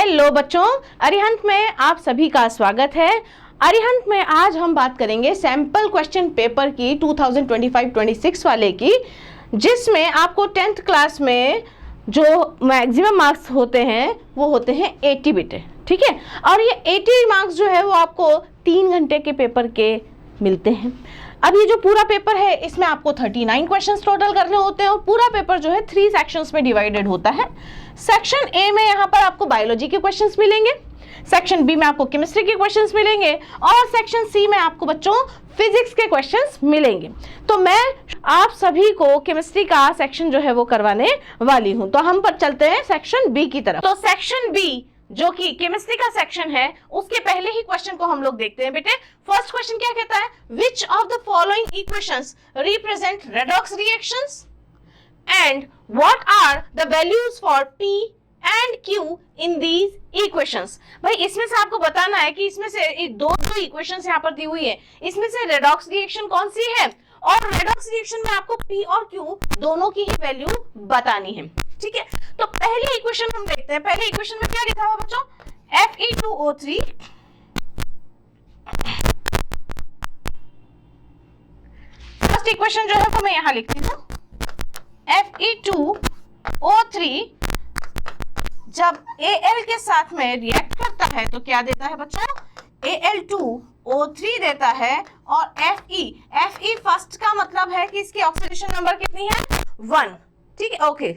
Hello बच्चों, अरिहंत में आप सभी का स्वागत है। अरिहंत में आज हम बात करेंगे सैंपल क्वेश्चन पेपर की 2025-26 वाले की, जिसमें आपको 10th क्लास में जो मैक्सिमम मार्क्स होते हैं वो होते हैं 80 बेटे, ठीक है। और ये 80 मार्क्स जो है वो आपको 3 घंटे के पेपर के मिलते हैं। अब ये जो पूरा पेपर है इसमें आपको 39 क्वेश्चंस टोटल करने होते हैं और पूरा पेपर जो है 3 सेक्शंस में डिवाइडेड होता है। सेक्शन ए में यहाँ पर आपको बायोलॉजी के क्वेश्चंस मिलेंगे, सेक्शन बी में आपको केमिस्ट्री के क्वेश्चंस मिलेंगे और सेक्शन सी में आपको बच्चों फिजिक्स के क्वेश्चंस मिलेंगे। तो मैं आप सभी को केमिस्ट्री का सेक्शन जो है वो करवाने वाली हूँ। तो हम पर चलते हैं सेक्शन बी की तरफ। तो सेक्शन बी जो कि केमिस्ट्री का सेक्शन है, उसके पहले ही क्वेश्चन को हम लोग देखते हैं बेटे। फर्स्ट क्वेश्चन क्या कहता है? Which of the following equations represent redox reactions and what are the values for P and Q in these equations. भाई इसमें से आपको बताना है कि इसमें से दो इक्वेशंस यहाँ पर दी हुई है, इसमें से रेडॉक्स रिएक्शन कौन सी है और रेडॉक्स रिएक्शन में आपको P और Q दोनों की ही वैल्यू बतानी है, ठीक है। तो पहली इक्वेशन हम देखते हैं। पहले इक्वेशन में क्या लिखा हुआ बच्चों? Fe2O3 फर्स्ट इक्वेशन जो है वो मैं यहां लिखती हूं। Fe2O3 जब Al के साथ में रिएक्ट करता है तो क्या देता है बच्चों? Al2O3 देता है और Fe फर्स्ट का मतलब है कि इसकी ऑक्सीडेशन नंबर कितनी है? 1, ठीक है, ओके।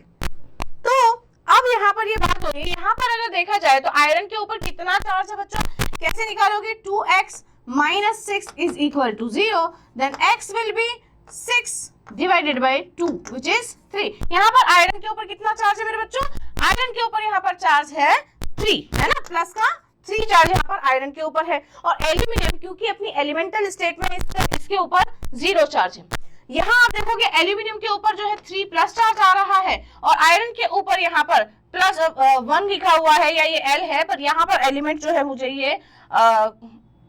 तो अब यहाँ पर ये बात हो रही है, यहाँ पर अगर देखा जाए तो आयरन के ऊपर कितना चार्ज है बच्चों? कैसे निकालोगे? 2x minus 6 is equal to 0, then x will be 6 divided by 2 which is 3। यहाँ पर आयरन के ऊपर कितना चार्ज है मेरे बच्चों? आयरन के ऊपर यहाँ पर चार्ज है 3, है ना, प्लस का 3 चार्ज यहाँ पर आयरन के ऊपर है। और एल्यूमिनियम क्योंकि अपनी एलिमेंटल स्टेट में इसके ऊपर 0 चार्ज है। यहाँ आप देखोगे एल्यूमिनियम के ऊपर जो है 3 प्लस चार्ज आ रहा है और आयरन के ऊपर यहाँ पर प्लस 1 लिखा हुआ है या ये L है, पर यहाँ पर एलिमेंट जो है मुझे ये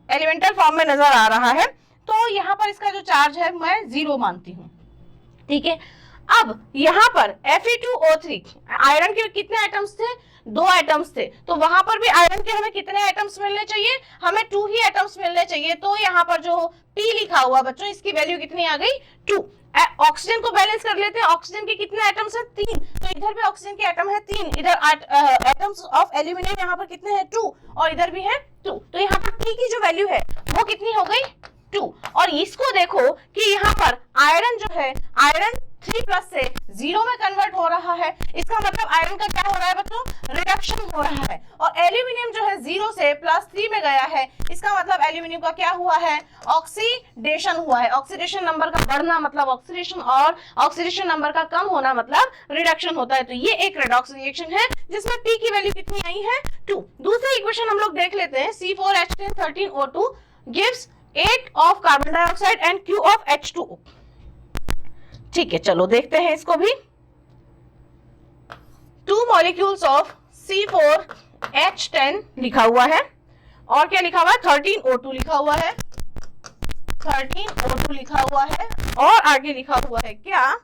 एलिमेंटल फॉर्म में नजर आ रहा है, तो यहाँ पर इसका जो चार्ज है मैं 0 मानती हूँ, ठीक है। अब यहाँ पर Fe2O3 आयरन के कितने आइटम्स थे? 2 आइटम्स थे, तो वहां पर भी आयरन के हमें कितने आइटम्स मिलने चाहिए? हमें 2 ही आइटम्स मिलने चाहिए। तो यहाँ पर जो P लिखा हुआ बच्चों, इसकी वैल्यू कितनी आ गई? 2। ऑक्सीजन को बैलेंस कर लेते हैं। ऑक्सीजन के कितने आइटम्स हैं? 3, तो इधर भी ऑक्सीजन के आइटम है 3, इधर आइटम्स ऑफ एल्यूमिनियम यहाँ पर कितने हैं? 2, और इधर भी है 2, तो यहाँ पर P की जो वैल्यू है वो कितनी हो गई? 2। और इसको देखो कि यहाँ पर आयरन जो है, आयरन 3 प्लस से 0 में कन्वर्ट हो रहा है, इसका मतलब आयरन का क्या हो रहा है बच्चों? रिडक्शन हो रहा है। और एल्यूमिनियम जो है 0 से +3 में गया है, इसका मतलब एल्यूमिनियम का क्या हुआ है? ऑक्सीडेशन हुआ है। ऑक्सीडेशन नंबर का बढ़ना मतलब ऑक्सीडेशन और ऑक्सीडेशन नंबर का कम होना मतलब रिडक्शन होता है। तो ये एक रेडॉक्स रिएक्शन है जिसमें P की वैल्यू कितनी आई है? 2। दूसरी इक्वेशन हम लोग देख लेते हैं। C4H1013O2 gives 8 of carbon dioxide and Q of H2O। ठीक है, चलो देखते हैं इसको भी। 2 molecules of C4H10 लिखा हुआ है और क्या लिखा हुआ है? 13O2 लिखा हुआ है, 13O2 लिखा हुआ है और आगे लिखा हुआ है क्या?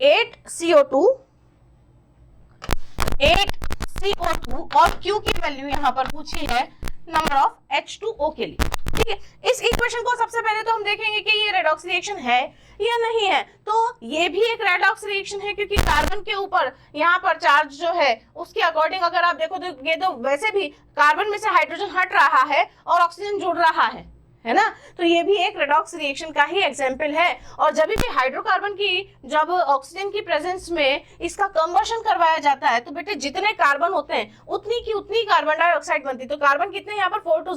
8CO2 और Q की वैल्यू यहाँ पर पूछी है नंबर ऑफ H2O के लिए, ठीक है। इस इक्वेशन को सबसे पहले तो हम देखेंगे कि ये रेडॉक्स रिएक्शन है या नहीं है। तो ये भी एक रेडॉक्स रिएक्शन है क्योंकि कार्बन के ऊपर यहाँ पर चार्ज जो है उसके अकॉर्डिंग अगर आप देखो तो ये तो वैसे भी कार्बन में से हाइड्रोजन हट रहा है और ऑक्सीजन जुड़ रहा है ना, तो ये भी एक रेडॉक्स रिएक्शन का ही एग्जाम्पल है। और जब भी हाइड्रोकार्बन की जब ऑक्सीजन की प्रेजेंस में इसका कंबशन करवाया जाता है तो बेटे जितने कार्बन होते हैं उतनी की उतनी कार्बन डाइऑक्साइड बनती है। तो कार्बन कितने यहाँ पर? 4 2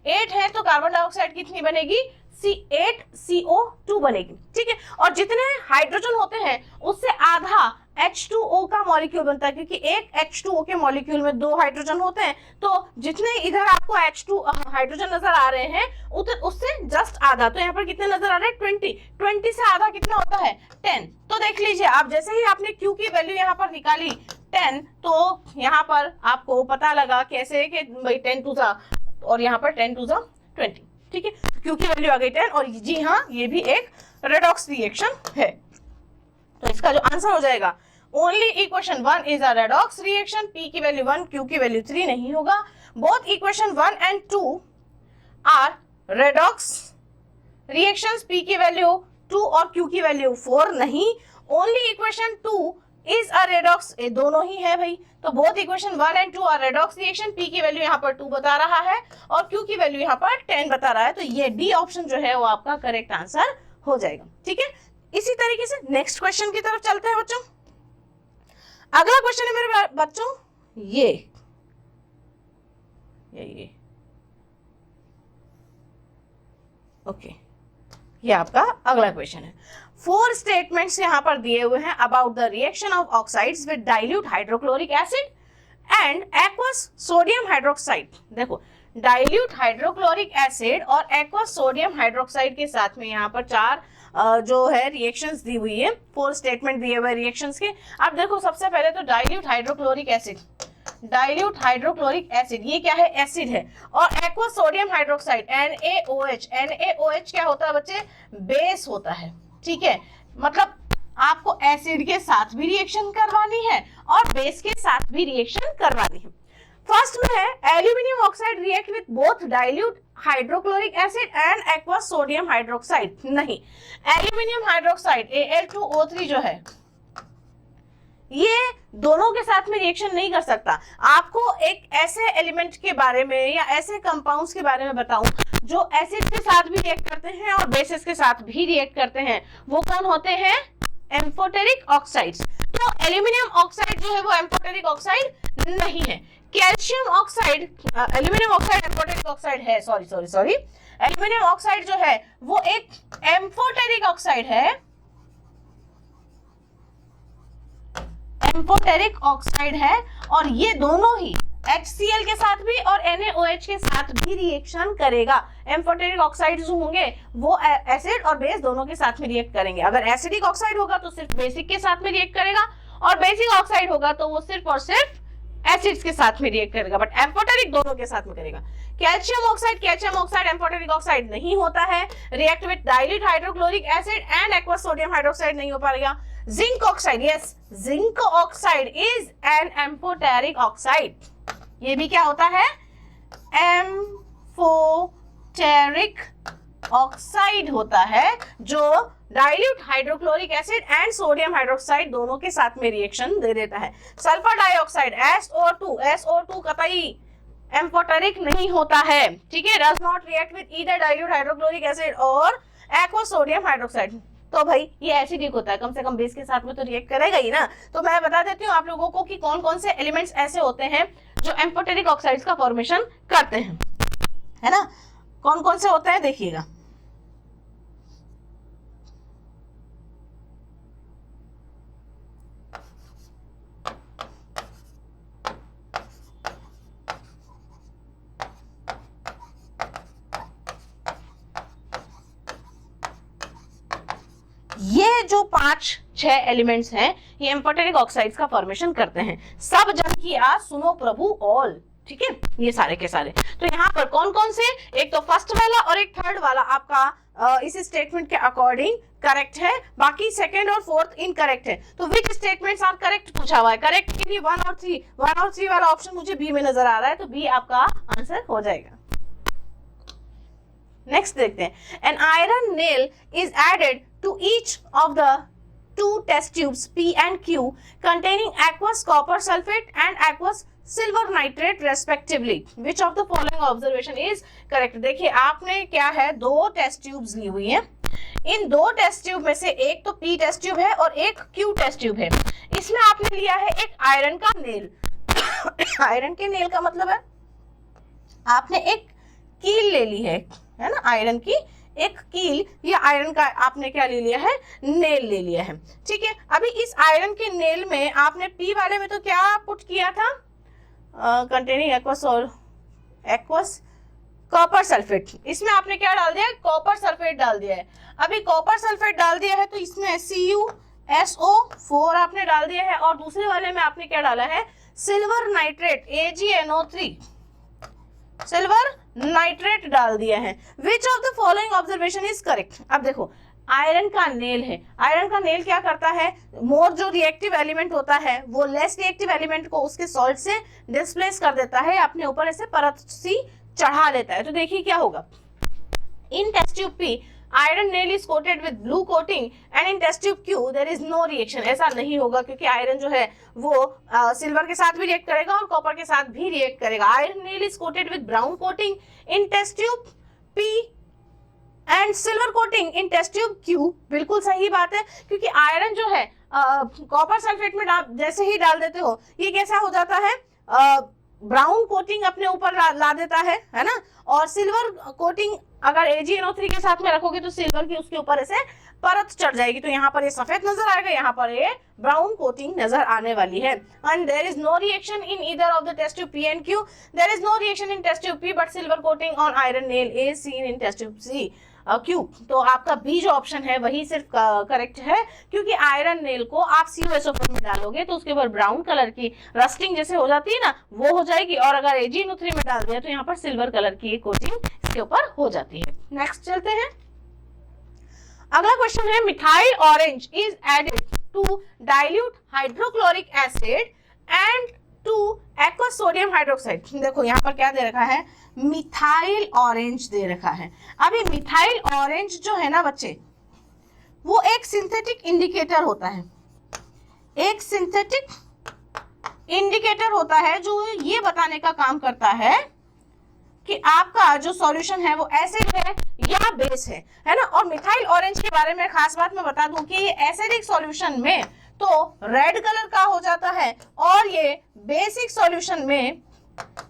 8 है, तो कार्बन डाइऑक्साइड कितनी बनेगी? C8CO2 बनेगी, ठीक है। और जितने हाइड्रोजन होते हैं उससे आधा H2O का मॉलिक्यूल बनता है क्योंकि एक H2O के मॉलिक्यूल में 2 हाइड्रोजन होते हैं। तो जितने इधर आपको H2 हाइड्रोजन नजर आ रहे हैं उससे जस्ट आधा, तो यहाँ पर कितने नजर आ रहे हैं? 20 से आधा कितना होता है? 10। तो देख लीजिए आप, जैसे ही आपने Q की वैल्यू यहाँ पर निकाली 10, तो यहाँ पर आपको पता लगा कैसे कि भाई 10 2 और यहाँ पर 10 2 20, ठीक है। Q की वैल्यू आ गई 10 और जी हाँ, ये भी एक रेडॉक्स रिएक्शन है। तो इसका जो आंसर हो जाएगा only equation 1 is a redox reaction, P की वैल्यू 1, Q की वैल्यू 3 नहीं होगा। Both equation 1 and 2 are redox reactions, P की वैल्यू 2 और Q की वैल्यू 4 नहीं। Only equation 2 is a redox, ये दोनों ही है भाई। तो both equation 1 and 2 are redox reaction, P की वैल्यू यहाँ पर 2 बता रहा है और Q की वैल्यू यहाँ पर 10 बता रहा है। तो ये डी ऑप्शन जो है वो आपका करेक्ट आंसर हो जाएगा। ठीक है, इसी तरीके से नेक्स्ट क्वेश्चन की तरफ चलते हैं बच्चों। अगला क्वेश्चन है मेरे बच्चों ये ओके, ये आपका अगला क्वेश्चन है। 4 स्टेटमेंट्स यहाँ पर दिए हुए हैं about the reaction of oxides with dilute hydrochloric acid and aqueous sodium hydroxide. देखो, डाइल्यूट हाइड्रोक्लोरिक एसिड और एक्वस सोडियम हाइड्रोक्साइड के साथ में यहाँ पर 4 जो है रिएक्शंस दी हुई है, 4 स्टेटमेंट दिए हुए रिएक्शंस के। अब देखो, सबसे पहले तो dilute hydrochloric acid, dilute hydrochloric acid ये क्या है, एसिड है। और aqueous sodium hydroxide NaOH, NaOH क्या होता है बच्चे, बेस होता है। ठीक है, मतलब आपको एसिड के साथ भी रिएक्शन करवानी है और बेस के साथ भी रिएक्शन करवानी है। फर्स्ट में है aluminium oxide react with both dilute hydrochloric acid and aqueous sodium hydroxide. नहीं, एल्यूमिनियम हाइड्रोक्साइड Al2O3 जो है ये दोनों के साथ में रिएक्शन नहीं कर सकता। आपको एक ऐसे एलिमेंट के बारे में या ऐसे कंपाउंड्स के बारे में बताऊं जो एसिड के साथ भी रिएक्ट करते हैं और बेसिस के साथ भी रिएक्ट करते हैं, वो कौन होते हैं, एम्फोटेरिक ऑक्साइड्स। तो एल्यूमिनियम ऑक्साइड जो है वो एम्फोटेरिक ऑक्साइड नहीं है। Calcium oxide, aluminium oxide amphoteric oxide है, सॉरी एल्यूमिनियम ऑक्साइड जो है वो एक एम्फोटेरिक ऑक्साइड है, एम्फोटेरिक ऑक्साइड है। और ये दोनों ही HCl के साथ भी और NaOH के साथ भी रिएक्शन करेगा। एम्फोटेरिक ऑक्साइड जो होंगे वो एसिड और बेस दोनों के साथ में रिएक्ट करेंगे। अगर एसिडिक ऑक्साइड होगा तो सिर्फ बेसिक के साथ में रिएक्ट करेगा और बेसिक ऑक्साइड होगा तो वो सिर्फ और सिर्फ एसिड्स के साथ में रिएक्ट करेगा, बट एम्फोटेरिक दोनों के साथ में करेगा। कैल्शियम ऑक्साइड एम्फोटेरिक ऑक्साइड नहीं होता है, react with dilute hydrochloric acid and aqueous sodium hydroxide नहीं हो पाएगा। Zinc oxide, yes, zinc oxide is an amphoteric oxide. ये भी क्या होता है, एम्फोटेरिक ऑक्साइड होता है जो dilute hydrochloric acid and sodium hydroxide दोनों के साथ में रिएक्शन दे देता है। सल्फर डाइऑक्साइड SO2 कतई एम्फोटेरिक नहीं होता है। ठीक है, does not react with either dilute hydrochloric acid और एक्वस सोडियम हाइड्रोक्साइड। तो भाई ये एसिडिक होता है, कम से कम बेस के साथ में तो रिएक्ट करेगा ही ना। तो मैं बता देती हूँ आप लोगों को कि कौन कौन से एलिमेंट्स ऐसे होते हैं जो एम्फोटेरिक ऑक्साइड्स का फॉर्मेशन करते हैं, है ना। कौन कौन से होते हैं देखिएगा। ये जो 5-6 एलिमेंट्स हैं ये एम्फोटेरिक ऑक्साइड्स का फॉर्मेशन करते हैं। सब जन की आज सुनो प्रभु ऑल, ठीक है, ये सारे के सारे। तो यहाँ पर कौन कौन से, एक तो फर्स्ट वाला और एक थर्ड वाला आपका इस स्टेटमेंट के अकॉर्डिंग करेक्ट है, बाकी सेकंड और फोर्थ इनकरेक्ट है। तो विच स्टेटमेंट्स आर करेक्ट पूछा हुआ है, करेक्ट के लिए 1 और 3 वाला ऑप्शन मुझे बी में नजर आ रहा है, तो बी आपका आंसर हो जाएगा। नेक्स्ट देखते हैं, an iron nail is added to each of the 2 test tubes P and Q containing aqueous copper sulfate and aqueous silver nitrate respectively. Which of the following observation is correct? देखिए आपने क्या है, 2 test tubes ली हुई हैं। इन 2 test tube में से एक तो P टेस्ट ट्यूब है और एक Q टेस्ट ट्यूब है। इसमें आपने लिया है एक आयरन का नेल। आयरन के नेल का मतलब है आपने एक कील ले ली है ना, आयरन की एक कील या आयरन का आपने क्या ले लिया है, नेल ले लिया है। ठीक है, अभी इस आयरन के नेल में आपने पी वाले में तो क्या पुट किया था, कंटेनिंग एक्वस कॉपर सल्फेट। इसमें आपने क्या डाल दिया, कॉपर सल्फेट डाल दिया है। अभी कॉपर सल्फेट डाल दिया है तो इसमें CuSO4 आपने डाल दिया है और दूसरे वाले में आपने क्या डाला है, silver nitrate AgNO3 silver nitrate डाल दिया है। Which of the following observation is correct. अब देखो आयरन का नेल है। आयरन का नेल क्या करता है, मोर जो रिएक्टिव एलिमेंट होता है वो लेस रिएक्टिव एलिमेंट को उसके सॉल्ट से डिस्प्लेस कर देता है, अपने ऊपर ऐसे परत सी चढ़ा लेता है। तो देखिए क्या होगा, in test tube P iron nail is coated with blue coating and in test tube Q there is no reaction. ऐसा नहीं होगा क्योंकि आयरन जो है वो सिल्वर के साथ भी रिएक्ट करेगा और कॉपर के साथ भी रिएक्ट करेगा। Iron nail is coated with brown coating in test tube P and silver coating in test tube Q। बिल्कुल सही बात है, क्योंकि आयरन जो है कॉपर सल्फेट में जैसे ही डाल देते हो ये कैसा हो जाता है, ब्राउन कोटिंग अपने ऊपर ला देता है ना। और सिल्वर कोटिंग अगर AgNO3 के साथ में रखोगे तो सिल्वर की उसके ऊपर ऐसे परत चढ़ जाएगी, तो यहाँ पर ये सफेद नजर आएगा, यहाँ पर ये ब्राउन कोटिंग नजर आने वाली है। And there is no reaction in either of the test tube P and Q। There is no reaction in test tube P but silver coating on iron nail is seen in test tube C Q। तो आपका B जो option है वही सिर्फ correct है, क्योंकि iron nail को आप CuSO4 में डालोगे तो उसके ऊपर ब्राउन कलर की रस्टिंग जैसे हो जाती है ना, वो हो जाएगी, और अगर AgNO3 में डाल दिया तो यहाँ पर सिल्वर कलर की कोटिंग इसके ऊपर हो जाती है। नेक्स्ट चलते हैं, अगला क्वेश्चन है methyl orange is added to dilute hydrochloric acid and to aqueous sodium hydroxide. देखो यहाँ पर क्या दे रखा है, मिथाइल ऑरेंज दे रखा है। अब ये मिथाइल ऑरेंज जो है ना बच्चे, वो एक सिंथेटिक इंडिकेटर होता है, एक सिंथेटिक इंडिकेटर होता है जो ये बताने का काम करता है कि आपका जो सॉल्यूशन है वो एसिड है या बेस है ना। और मिथाइल ऑरेंज के बारे में खास बात मैं बता दूं कि ये एसिडिक सॉल्यूशन में तो रेड कलर का हो जाता है और ये बेसिक सॉल्यूशन में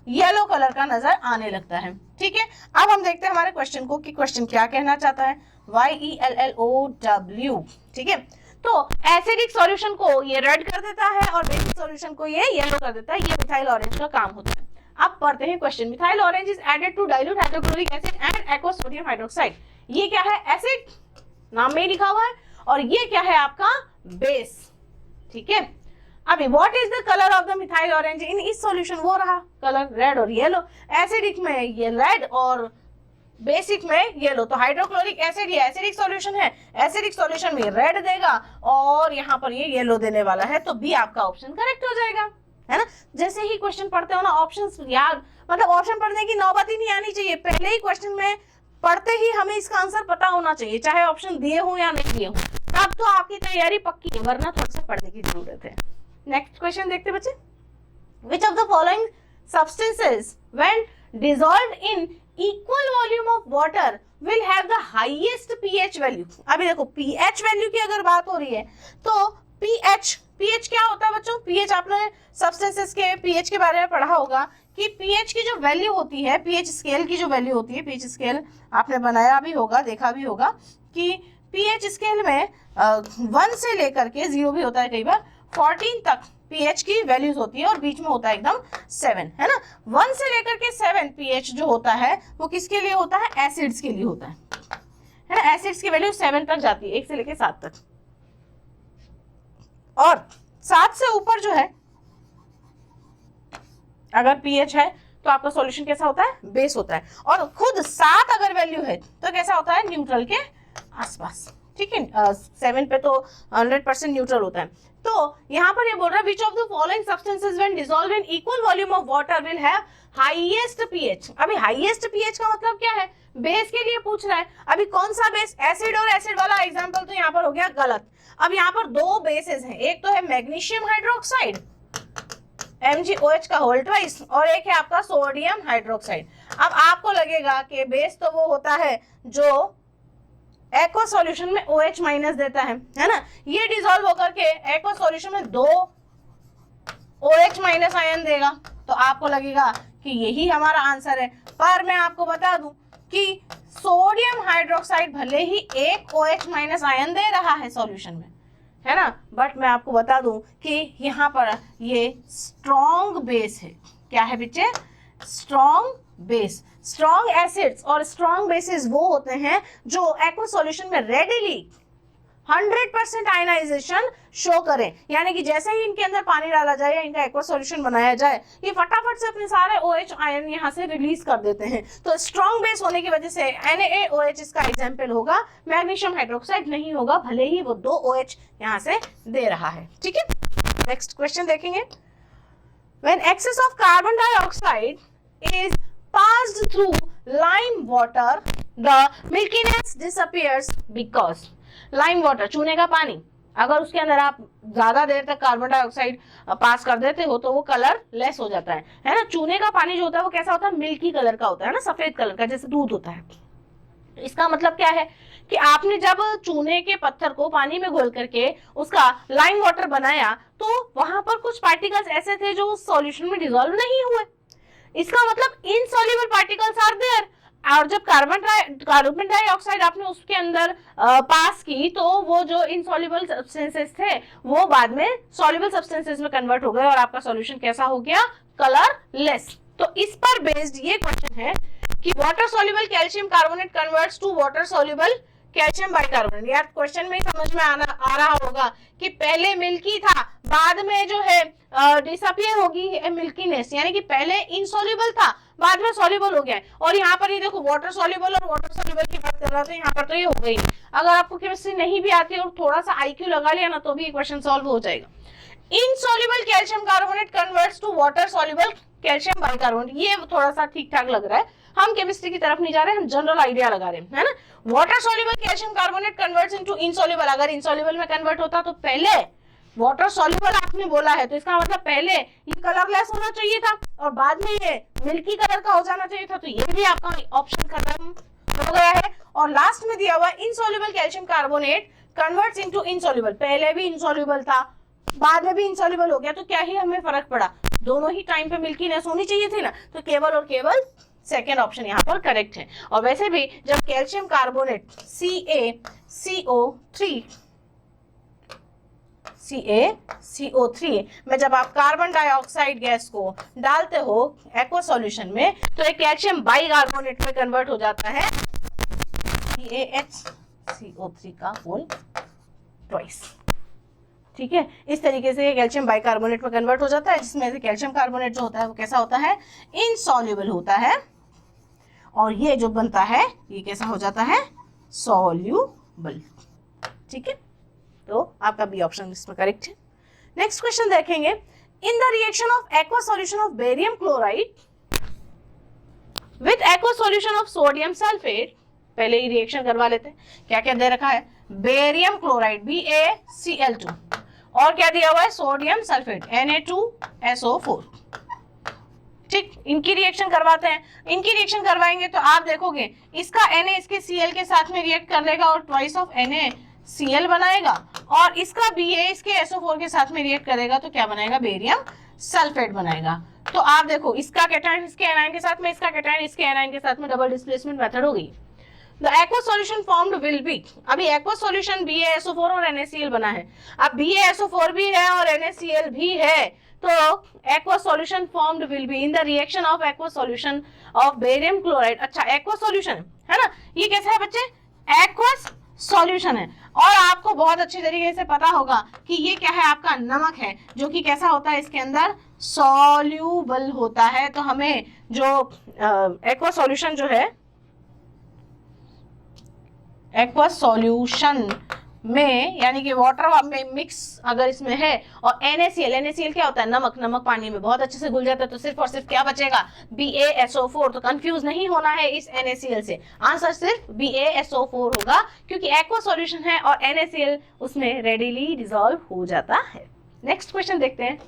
येलो कलर का नजर आने लगता है। ठीक है, अब हम देखते हैं हमारे क्वेश्चन को कि क्वेश्चन क्या कहना चाहता है। YELLOW। ठीक है, तो एसिडिक सॉल्यूशन को ये रेड कर देता है और बेसिक सॉल्यूशन को ये येलो कर देता है, ये मिथाइल ऑरेंज का काम होता है। अब पढ़ते हैं question. Methyl orange is added to dilute hydrochloric acid and aqueous sodium hydroxide. ये क्या है, एसिड नाम में ही लिखा हुआ है, और ये क्या है आपका बेस। ठीक है, अभी what is the colour of the methyl orange in इस सॉल्यूशन, वो रहा कलर रेड और येलो। एसिडिक में ये रेड और बेसिक में येलो, तो हाइड्रोक्लोरिक एसिड ये एसिडिक सॉल्यूशन है, एसिडिक सॉल्यूशन में रेड देगा और यहाँ पर ये येलो देने वाला है, तो बी आपका ऑप्शन करेक्ट हो जाएगा, है ना। जैसे ही क्वेश्चन पढ़ते हो ना, ऑप्शंस याद, मतलब ऑप्शन पढ़ने की नौबत ही नहीं आनी चाहिए, पहले ही क्वेश्चन में पढ़ते ही हमें इसका आंसर पता होना चाहिए, चाहे ऑप्शन दिए हो या नहीं दिए हो, तब तो आपकी तैयारी पक्की है, वरना थोड़ा सा पढ़ने की जरूरत है। नेक्स्ट क्वेश्चन देखते बच्चे, विच of the following substances when dissolved in equal volume of water will have the highest pH value. अभी देखो पीएच वैल्यू की अगर बात हो रही है तो पीएच क्या होता है बच्चों, पीएच आपने सब्सटेंसेस के पीएच के बारे में पढ़ा होगा कि पीएच की जो वैल्यू होती है, पीएच स्केल की जो वैल्यू होती है, पीएच स्केल आपने बनाया भी होगा, देखा भी होगा कि पीएच स्केल में 1 से लेकर के 0 भी होता है कई बार, 14 तक पीएच की वैल्यूज होती है और बीच में होता है एकदम 7, है ना। 1 से लेकर के 7 पीएच जो होता है वो किसके लिए होता है, एसिड्स के लिए होता है ना। एसिड्स की वैल्यू 7 तक जाती है, 1 से लेकर 7 तक, और 7 से ऊपर जो है अगर पीएच है तो आपका सॉल्यूशन कैसा होता है, बेस होता है, और खुद 7 अगर वैल्यू है तो कैसा होता है, न्यूट्रल के आसपास। ठीक है, 7 पे तो 100% न्यूट्रल होता है। तो यहाँ पर ये बोल रहा है which of the following substances when dissolved in equal volume of water will have highest pH. अभी हाईएस्ट पीएच का मतलब क्या है, बेस के लिए पूछ रहा है। अभी कौन सा बेस, एसिड और एसिड वाला एग्जांपल तो यहाँ पर हो गया गलत। अब यहाँ पर 2 बेसेस हैं, एक तो है मैग्नीशियम हाइड्रोक्साइड MgOH का होल ट्वाइस, और एक है आपका सोडियम हाइड्रोक्साइड। अब आपको लगेगा कि बेस तो वो होता है जो एक्वा सॉल्यूशन में OH माइनस देता है ना। ये डिसॉल्व होकर के एक्वा सॉल्यूशन में 2 OH माइनस आयन देगा, तो आपको लगेगा कि यही हमारा आंसर है। पर मैं आपको बता दूं कि सोडियम हाइड्रोक्साइड भले ही एक OH माइनस आयन दे रहा है सॉल्यूशन में, है ना, बट मैं आपको बता दूं कि यहाँ पर ये स्ट्रॉन्ग बेस है। क्या है बच्चे, स्ट्रॉन्ग बेस। स्ट्रॉन्ग एसिड्स और स्ट्रॉन्ग बेसिस वो होते हैं जो एक्वा सॉल्यूशन में रेडिली 100% आयनाइजेशन शो करें, यानी कि जैसे ही इनके अंदर पानी डाला जाए या इनका एक्वा सॉल्यूशन बनाया जाए, ये फटाफट से अपने सारे OH आयन यहाँ से रिलीज कर देते हैं। तो स्ट्रॉन्ग बेस होने की वजह से NaOH इसका एग्जाम्पल होगा, मैग्नीशियम हाइड्रोक्साइड नहीं होगा, भले ही वो 2 OH यहाँ से दे रहा है। ठीक है, नेक्स्ट क्वेश्चन देखेंगे। When excess of carbon dioxide is passed through lime water, the milkiness disappears because lime water, चूने का पानी, अगर उसके अंदर आप ज्यादा देर तक कार्बन डाइऑक्साइड पास कर देते हो तो वो कलर लेस हो जाता है ना। चूने का पानी जो होता है वो कैसा होता है, मिल्की कलर का होता है ना, सफेद कलर का, जैसे दूध होता है। इसका मतलब क्या है कि आपने जब चूने के पत्थर को पानी में घोल करके उसका लाइम वाटर बनाया तो वहां पर कुछ पार्टिकल्स ऐसे थे जो उस सॉल्यूशन में डिसॉल्व नहीं हुए। इसका मतलब इनसॉल्युबल पार्टिकल्स आर देयर, और जब कार्बन डाइऑक्साइड आपने उसके अंदर पास की तो वो जो इनसॉल्युबल सब्सटेंसेस थे वो बाद में सॉल्युबल सब्सटेंसेस में कन्वर्ट हो गए और आपका सॉल्यूशन कैसा हो गया, कलरलेस। तो इस पर बेस्ड ये क्वेश्चन है कि water soluble calcium carbonate converts to water soluble calcium bicarbonate. यार क्वेश्चन में समझ में आ रहा होगा कि पहले मिल्की था, बाद में जो है डिसअपियर होगी मिल्कीनेस, यानी कि पहले इनसॉल्युबल था, बाद में सॉल्युबल हो गया है। और यहाँ पर ये देखो वाटर सॉल्युबल और वाटर सॉल्युबल की बात कर रहा था, यहाँ पर तो ये हो गई। अगर आपको केमिस्ट्री नहीं भी आती और थोड़ा सा IQ लगा लिया ना तो भी क्वेश्चन सॉल्व हो जाएगा। Insoluble calcium carbonate converts to water soluble calcium bicarbonate, ये थोड़ा सा ठीक ठाक लग रहा है। हम केमिस्ट्री की तरफ नहीं जा रहे, हम जनरल आइडिया लगा रहे हैं, है ना। Water soluble calcium carbonate converts into insoluble, अगर इनसॉल्युबल में कन्वर्ट होता तो पहले वाटर सॉल्युबल आपने बोला है तो इसका मतलब पहले ये कलरलेस होना चाहिए था और बाद में ये मिल्की कलर का हो जाना चाहिए था, तो ये भी आपका ऑप्शन खत्म हो गया है। और लास्ट में दिया हुआ insoluble calcium carbonate converts into insoluble, पहले भी इनसॉल्युबल था बाद में भी इनसॉल्युबल हो गया, तो क्या ही हमें फर्क पड़ा, दोनों ही टाइम पे मिल्कीनेस होनी चाहिए थी ना। तो केवल और केवल सेकेंड ऑप्शन यहाँ पर करेक्ट है। और वैसे भी जब कैल्शियम कार्बोनेट CaCO3 में जब आप कार्बन डाइऑक्साइड गैस को डालते हो एक्वा सॉल्यूशन में तो एक कैल्शियम बाइकार्बोनेट में कन्वर्ट हो जाता है CaHCO3 का होल ट्वाइस। ठीक है, इस तरीके से कैल्शियम बाइकार्बोनेट में कन्वर्ट हो जाता है, जिसमें से कैल्शियम कार्बोनेट जो होता है वो कैसा होता है, इनसॉल्युबल होता है, और ये जो बनता है ये कैसा हो जाता है, सॉल्युबल। ठीक है, तो आपका बी ऑप्शन इसमें करेक्ट है। नेक्स्ट क्वेश्चन देखेंगे। In the reaction of aqua solution of barium chloride with aqua solution of sodium sulphate, पहले ही रिएक्शन करवा लेते हैं, क्या क्या दे रखा है, बेरियम क्लोराइड BaCl2 और क्या दिया हुआ है, सोडियम सल्फेट Na2SO4। ठीक, इनकी रिएक्शन करवाते हैं। इनकी रिएक्शन करवाएंगे तो आप देखोगे इसका Na इसके Cl के साथ में रिएक्ट कर लेगा और ट्वाइस ऑफ NaCl बनाएगा, और इसका Ba इसके SO4 के साथ में रिएक्ट करेगा तो क्या बनाएगा, बेरियम सल्फेट बनाएगा। तो आप देखो इसका कैटायन इसके एनायन के साथ में, इसका कैटायन इसके एनायन के साथ में, डबल डिस्प्लेसमेंट मेथड हो गई। The aqueous solution formed will be, अभी aqueous solution BaSO4 और NaCl बना है, अब BaSO4 भी है और NaCl भी है, तो aqueous solution formed will be in the reaction of aqueous solution of barium chloride। अच्छा, aqueous solution है ना, ये कैसा है बच्चे, aqueous solution है, और आपको बहुत अच्छी तरीके से पता होगा कि ये क्या है, आपका नमक है, जो कि कैसा होता है, इसके अंदर soluble होता है। तो हमें जो aqueous solution जो है, एक्वा सॉल्यूशन में यानी कि वाटर में मिक्स अगर इसमें है और NaCl क्या होता है, नमक, नमक पानी में बहुत अच्छे से घुल जाता है, तो सिर्फ और सिर्फ क्या बचेगा, BaSO4। तो कंफ्यूज नहीं होना है इस NaCl से, आंसर सिर्फ BaSO4 होगा क्योंकि एक्वा सॉल्यूशन है और NaCl उसमें रेडिली डिसॉल्व हो जाता है। नेक्स्ट क्वेश्चन देखते हैं।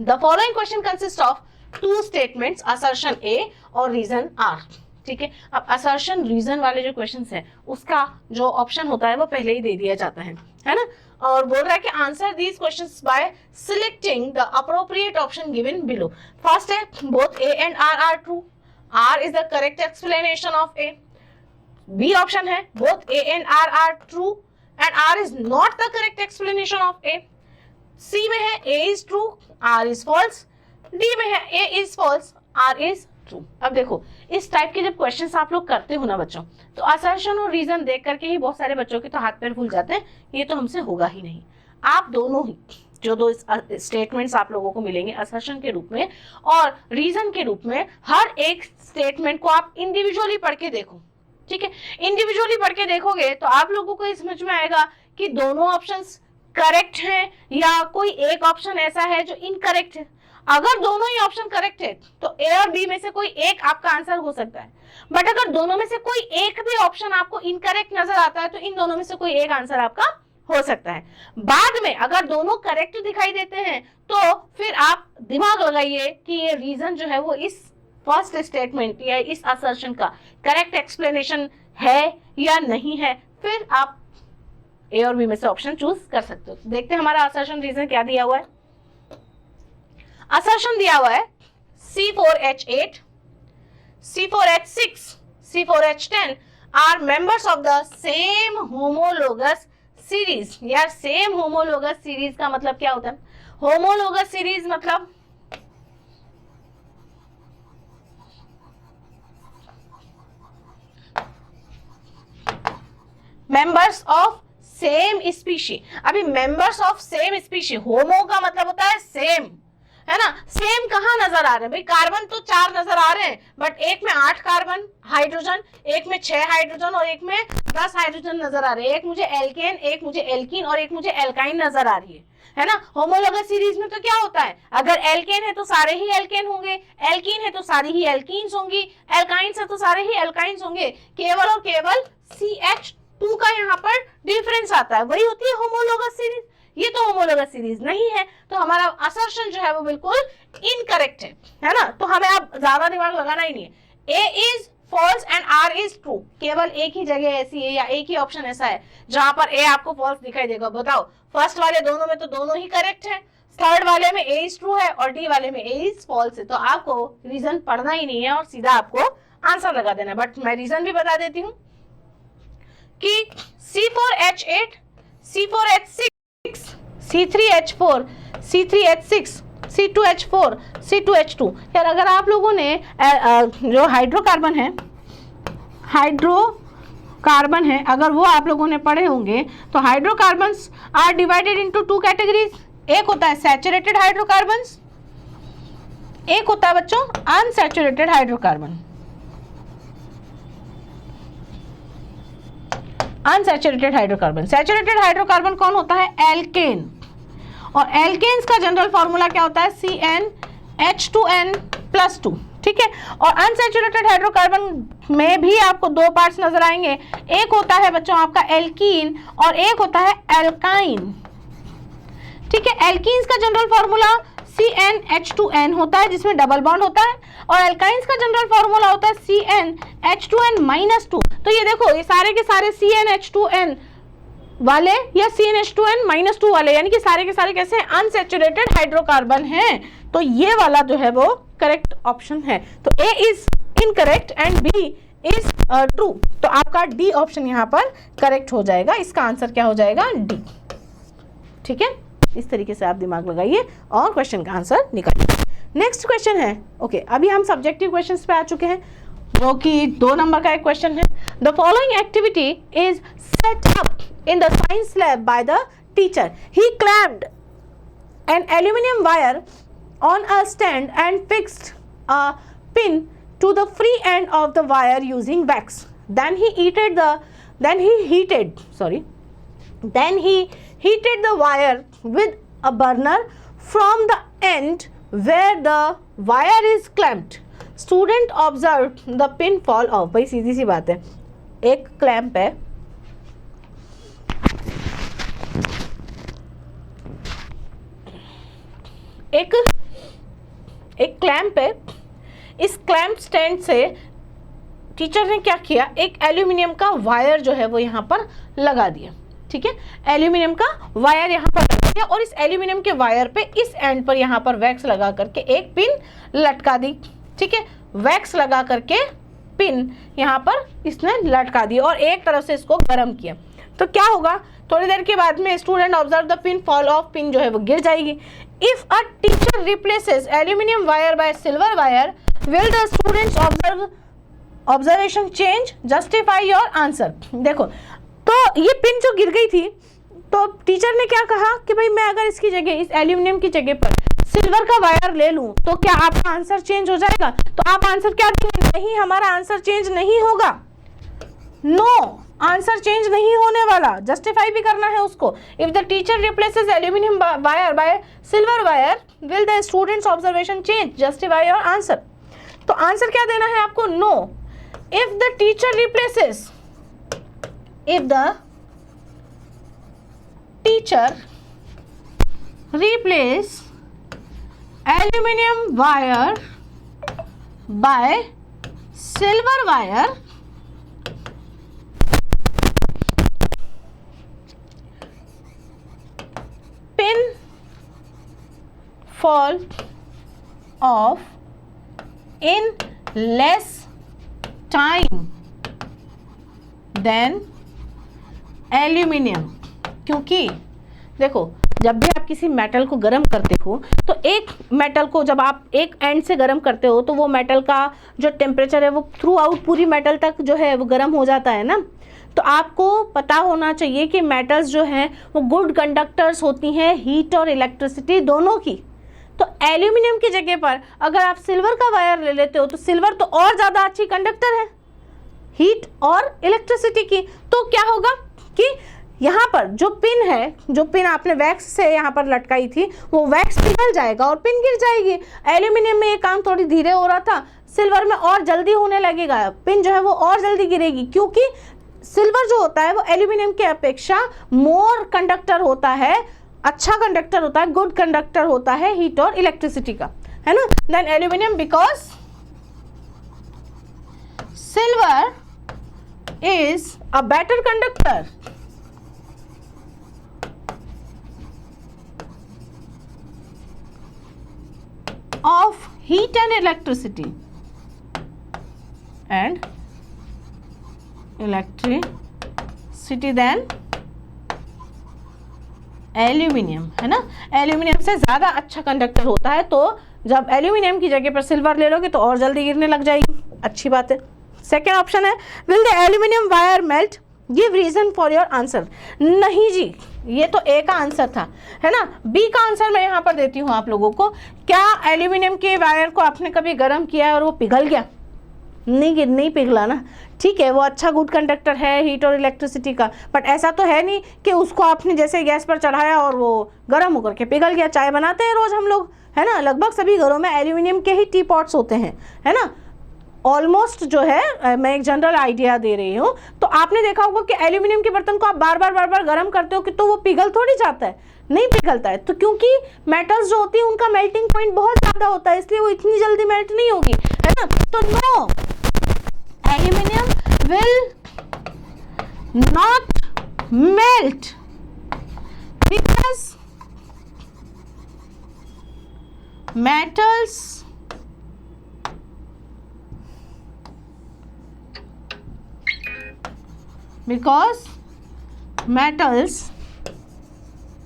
The following question consist of 2 statements, assertion A और रीजन R। ठीक है, अब असर्शन रीजन वाले जो क्वेश्चंस है उसका जो ऑप्शन होता है वो पहले ही दे दिया जाता है ना, और बोल रहा है कि answer these questions by selecting the appropriate option given below. First है both A and R are true, R is the correct explanation of A। B option है both A and R are true and R is not the correct explanation of A। C में है A is true, R is false. D में है A is false, R is true. अब देखो इस type के जब क्वेश्चंस आप लोग करते हो ना बच्चों, तो असर्शन और रीजन देख करके ही बहुत सारे बच्चों के तो हाथ पैर फूल जाते हैं, ये तो हमसे होगा ही नहीं। आप दोनों ही जो दो स्टेटमेंट्स आप लोगों को मिलेंगे असर्शन के रूप में और रीजन के रूप में, हर एक स्टेटमेंट को आप इंडिविजुअली पढ़ के देखो, ठीक है। इंडिविजुअली पढ़ के देखोगे तो आप लोगों को समझ में आएगा कि दोनों ऑप्शंस करेक्ट हैं या कोई एक ऑप्शन ऐसा है जो इनकरेक्ट है। अगर दोनों ही ऑप्शन करेक्ट है तो ए और बी में से कोई एक आपका आंसर हो सकता है, बट अगर दोनों में से कोई एक भी ऑप्शन आपको इनकरेक्ट नजर आता है तो इन दोनों में से कोई एक आंसर आपका हो सकता है। बाद में अगर दोनों करेक्ट दिखाई देते हैं तो फिर आप दिमाग लगाइए कि ये रीजन जो है वो इस फर्स्ट स्टेटमेंट या इस असर्शन का करेक्ट एक्सप्लेनेशन है या नहीं है, फिर आप ए और बी में से ऑप्शन चूज कर सकते हो। देखते हैं हमारा असर्शन रीजन क्या दिया हुआ है। असर्शन दिया हुआ है C4H8, C4H6, C4H10 are members of the same homologous series. यार सेम होमोलोगस सीरीज का मतलब क्या होता है? होमोलोगस सीरीज मतलब मेंबर्स ऑफ सेम स्पीशी। अभी members of same species, homo का मतलब होता है सेम, है ना। सेम कहाँ नजर आ रहे हैं भाई? कार्बन तो 4 नजर आ रहे हैं, बट एक में 8 कार्बन हाइड्रोजन, एक में 6 हाइड्रोजन और एक में 10 हाइड्रोजन नजर आ रहे हैं। एक मुझे एल्केन, एक मुझे एल्कीन और एक मुझे एल्काइन नजर आ रही है ना। होमोलोगस सीरीज में तो क्या होता है, अगर एल्केन है तो सारे ही एल्केन होंगे, एल्कीन है तो सारी ही एल्कीन्स होंगी, एल्काइंस है तो सारे ही एल्काइंस होंगे। केवल और केवल CH2 का यहाँ पर डिफरेंस आता है, वही होती है होमोलोगस सीरीज। ये तो होमोलोगस सीरीज नहीं है, तो हमारा असर्शन जो है वो बिल्कुल इनकरेक्ट है ना। तो हमें अब ज्यादा दिमाग लगाना ही नहीं है। A is false and R is true. केवल एक ही जगह ऐसी है या एक ही ऑप्शन ऐसा है जहां पर A आपको फॉल्स दिखाई देगा। बताओ, फर्स्ट वाले दोनों में तो दोनों ही करेक्ट है, थर्ड वाले में A इज ट्रू है और D वाले में A इज फॉल्स है। तो आपको रीजन पढ़ना ही नहीं है और सीधा आपको आंसर लगा देना है। बट मैं रीजन भी बता देती हूँ कि C4H8, C4H6, C3H4, C3H6, C2H4, C2H2। यार अगर आप लोगों ने जो हाइड्रोकार्बन है अगर वो आप लोगों ने पढ़े होंगे तो hydrocarbons are divided into 2 categories. एक होता है सैचुरेटेड हाइड्रोकार्बन्स, एक होता है बच्चों unsaturated hydrocarbon. Unsaturated hydrocarbon, saturated hydrocarbon कौन होता है? एल्केन। और एल्केन्स का जनरल फॉर्मूला क्या होता है? CnH2n+2, ठीक है। और अनसैचुरेटेड हाइड्रोकार्बन में भी आपको 2 पार्ट्स नजर आएंगे, एक होता है बच्चों आपका एल्कीन और एक होता है एल्काइन, ठीक है। एल्कीन्स का जनरल फॉर्मूला CnH2n होता है जिसमें डबल बॉन्ड होता है, और एल्काइंस का जनरल फॉर्मूला होता है CnH2n-2। तो ये देखो, ये सारे के सारे CnH2n वाले या CnH2n-2 वाले, यानी कि सारे के सारे कैसे हैं? अनसैचुरेटेड हाइड्रोकार्बन हैं। तो ये वाला जो है वो करेक्ट ऑप्शन है। तो A is incorrect and B is true. तो आपका D ऑप्शन यहाँ पर करेक्ट हो जाएगा। इसका आंसर क्या हो जाएगा? D, ठीक है। इस तरीके से आप दिमाग लगाइए और क्वेश्चन का आंसर निकालिए। नेक्स्ट क्वेश्चन है, ओके, अभी हम सब्जेक्टिव क्वेश्चंस पे आ चुके हैं, जो कि 2 नंबर का एक क्वेश्चन है। The following activity is set up in the science lab by the teacher. He clamped an aluminum wire on a stand and fixed a pin to the free end of the wire using wax. Then he heated the wire with a burner from the end where the wire is clamped. Student observed the pin fall off. भाई सीधी सी बात है, एक clamp है, एक clamp है। इस clamp stand से टीचर ने क्या किया? एक एल्यूमिनियम का वायर जो है वो यहाँ पर लगा दिया, ठीक है। एल्यूमिनियम का वायर यहाँ पर लगा दिया और इस एल्यूमिनियम के वायर पे इस एंड पर यहाँ पर वैक्स लगा करके एक पिन लटका दी, ठीक है। वैक्स लगा करके पिन यहाँ पर इसने लटका दी और एक तरफ से इसको गर्म किया। तो क्या होगा? थोड़ी देर के बाद में student observe the pin fall of, pin जो है वो गिर जाएगी। If a teacher replaces aluminium wire by silver wire will the students observation change, justify your answer. देखो तो ये पिन जो गिर गई थी तो टीचर ने क्या कहा कि भाई मैं अगर इसकी जगह, इस एल्यूमिनियम की जगह पर सिल्वर का वायर ले लूं तो क्या आपका आंसर चेंज हो जाएगा? तो आप आंसर क्या देंगे? नहीं, हमारा आंसर चेंज नहीं होगा। नो, आंसर चेंज नहीं होने वाला, जस्टिफाई भी करना है उसको। If the teacher replaces aluminium wire by silver wire will the students observation change, justify your answer. तो आंसर क्या देना है आपको? No. If the teacher replaces, if the teacher replace aluminum wire by silver wire, pin fall off in less time than aluminum। क्योंकि देखो जब भी आप किसी मेटल को गर्म करते हो तो एक मेटल को जब आप एक एंड से गर्म करते हो तो वो मेटल का जो टेम्परेचर है वो थ्रू आउट पूरी मेटल तक जो है वो गर्म हो जाता है ना। तो आपको पता होना चाहिए कि मेटल्स जो हैं वो गुड कंडक्टर्स होती हैं हीट और इलेक्ट्रिसिटी दोनों की। तो एल्यूमिनियम की जगह पर अगर आप सिल्वर का वायर ले लेते हो तो सिल्वर तो और ज़्यादा अच्छी कंडक्टर है हीट और इलेक्ट्रिसिटी की। तो क्या होगा कि यहाँ पर जो पिन है, जो पिन आपने वैक्स से यहाँ पर लटकाई थी वो वैक्स पिघल जाएगा और पिन गिर जाएगी। एल्यूमिनियम में ये काम थोड़ी धीरे हो रहा था, सिल्वर में और जल्दी होने लगेगा, पिन जो है वो और जल्दी गिरेगी क्योंकि सिल्वर जो होता है वो एल्यूमिनियम के अपेक्षा मोर कंडक्टर होता है, अच्छा कंडक्टर होता है, गुड कंडक्टर होता है हीट और इलेक्ट्रिसिटी का, है ना। Then aluminium because silver is a better conductor of heat and electricity than aluminium, है ना। एल्यूमिनियम से ज़्यादा अच्छा कंडक्टर होता है, तो जब एल्यूमिनियम की जगह पर सिल्वर ले लोगे तो और जल्दी गिरने लग जाएगी। अच्छी बात है। सेकेंड ऑप्शन है will the aluminium wire melt, give reason for your answer. नहीं जी, ये तो ए का आंसर था, है ना। बी का आंसर मैं यहाँ पर देती हूँ आप लोगों को। क्या एल्यूमिनियम के वायर को आपने कभी गर्म किया है और वो पिघल गया? नहीं पिघला ना। ठीक है, वो अच्छा गुड कंडक्टर है हीट और इलेक्ट्रिसिटी का, बट ऐसा तो है नहीं कि उसको आपने जैसे गैस पर चढ़ाया और वो गर्म होकर के पिघल गया। चाय बनाते हैं रोज़ हम लोग, है ना, लगभग सभी घरों में एल्यूमिनियम के ही टी पॉट्स होते हैं, है ना। ऑलमोस्ट जो है, मैं एक जनरल आइडिया दे रही हूँ। तो आपने देखा होगा कि एल्यूमिनियम के बर्तन को आप बार बार गर्म करते हो कि तो वो पिघल थोड़ी जाता है, नहीं पिघलता है। तो क्योंकि मेटल्स जो होती है उनका मेल्टिंग पॉइंट बहुत ज़्यादा होता है, इसलिए वो इतनी जल्दी मेल्ट नहीं होगी, है ना। तो no, aluminium will not melt because metals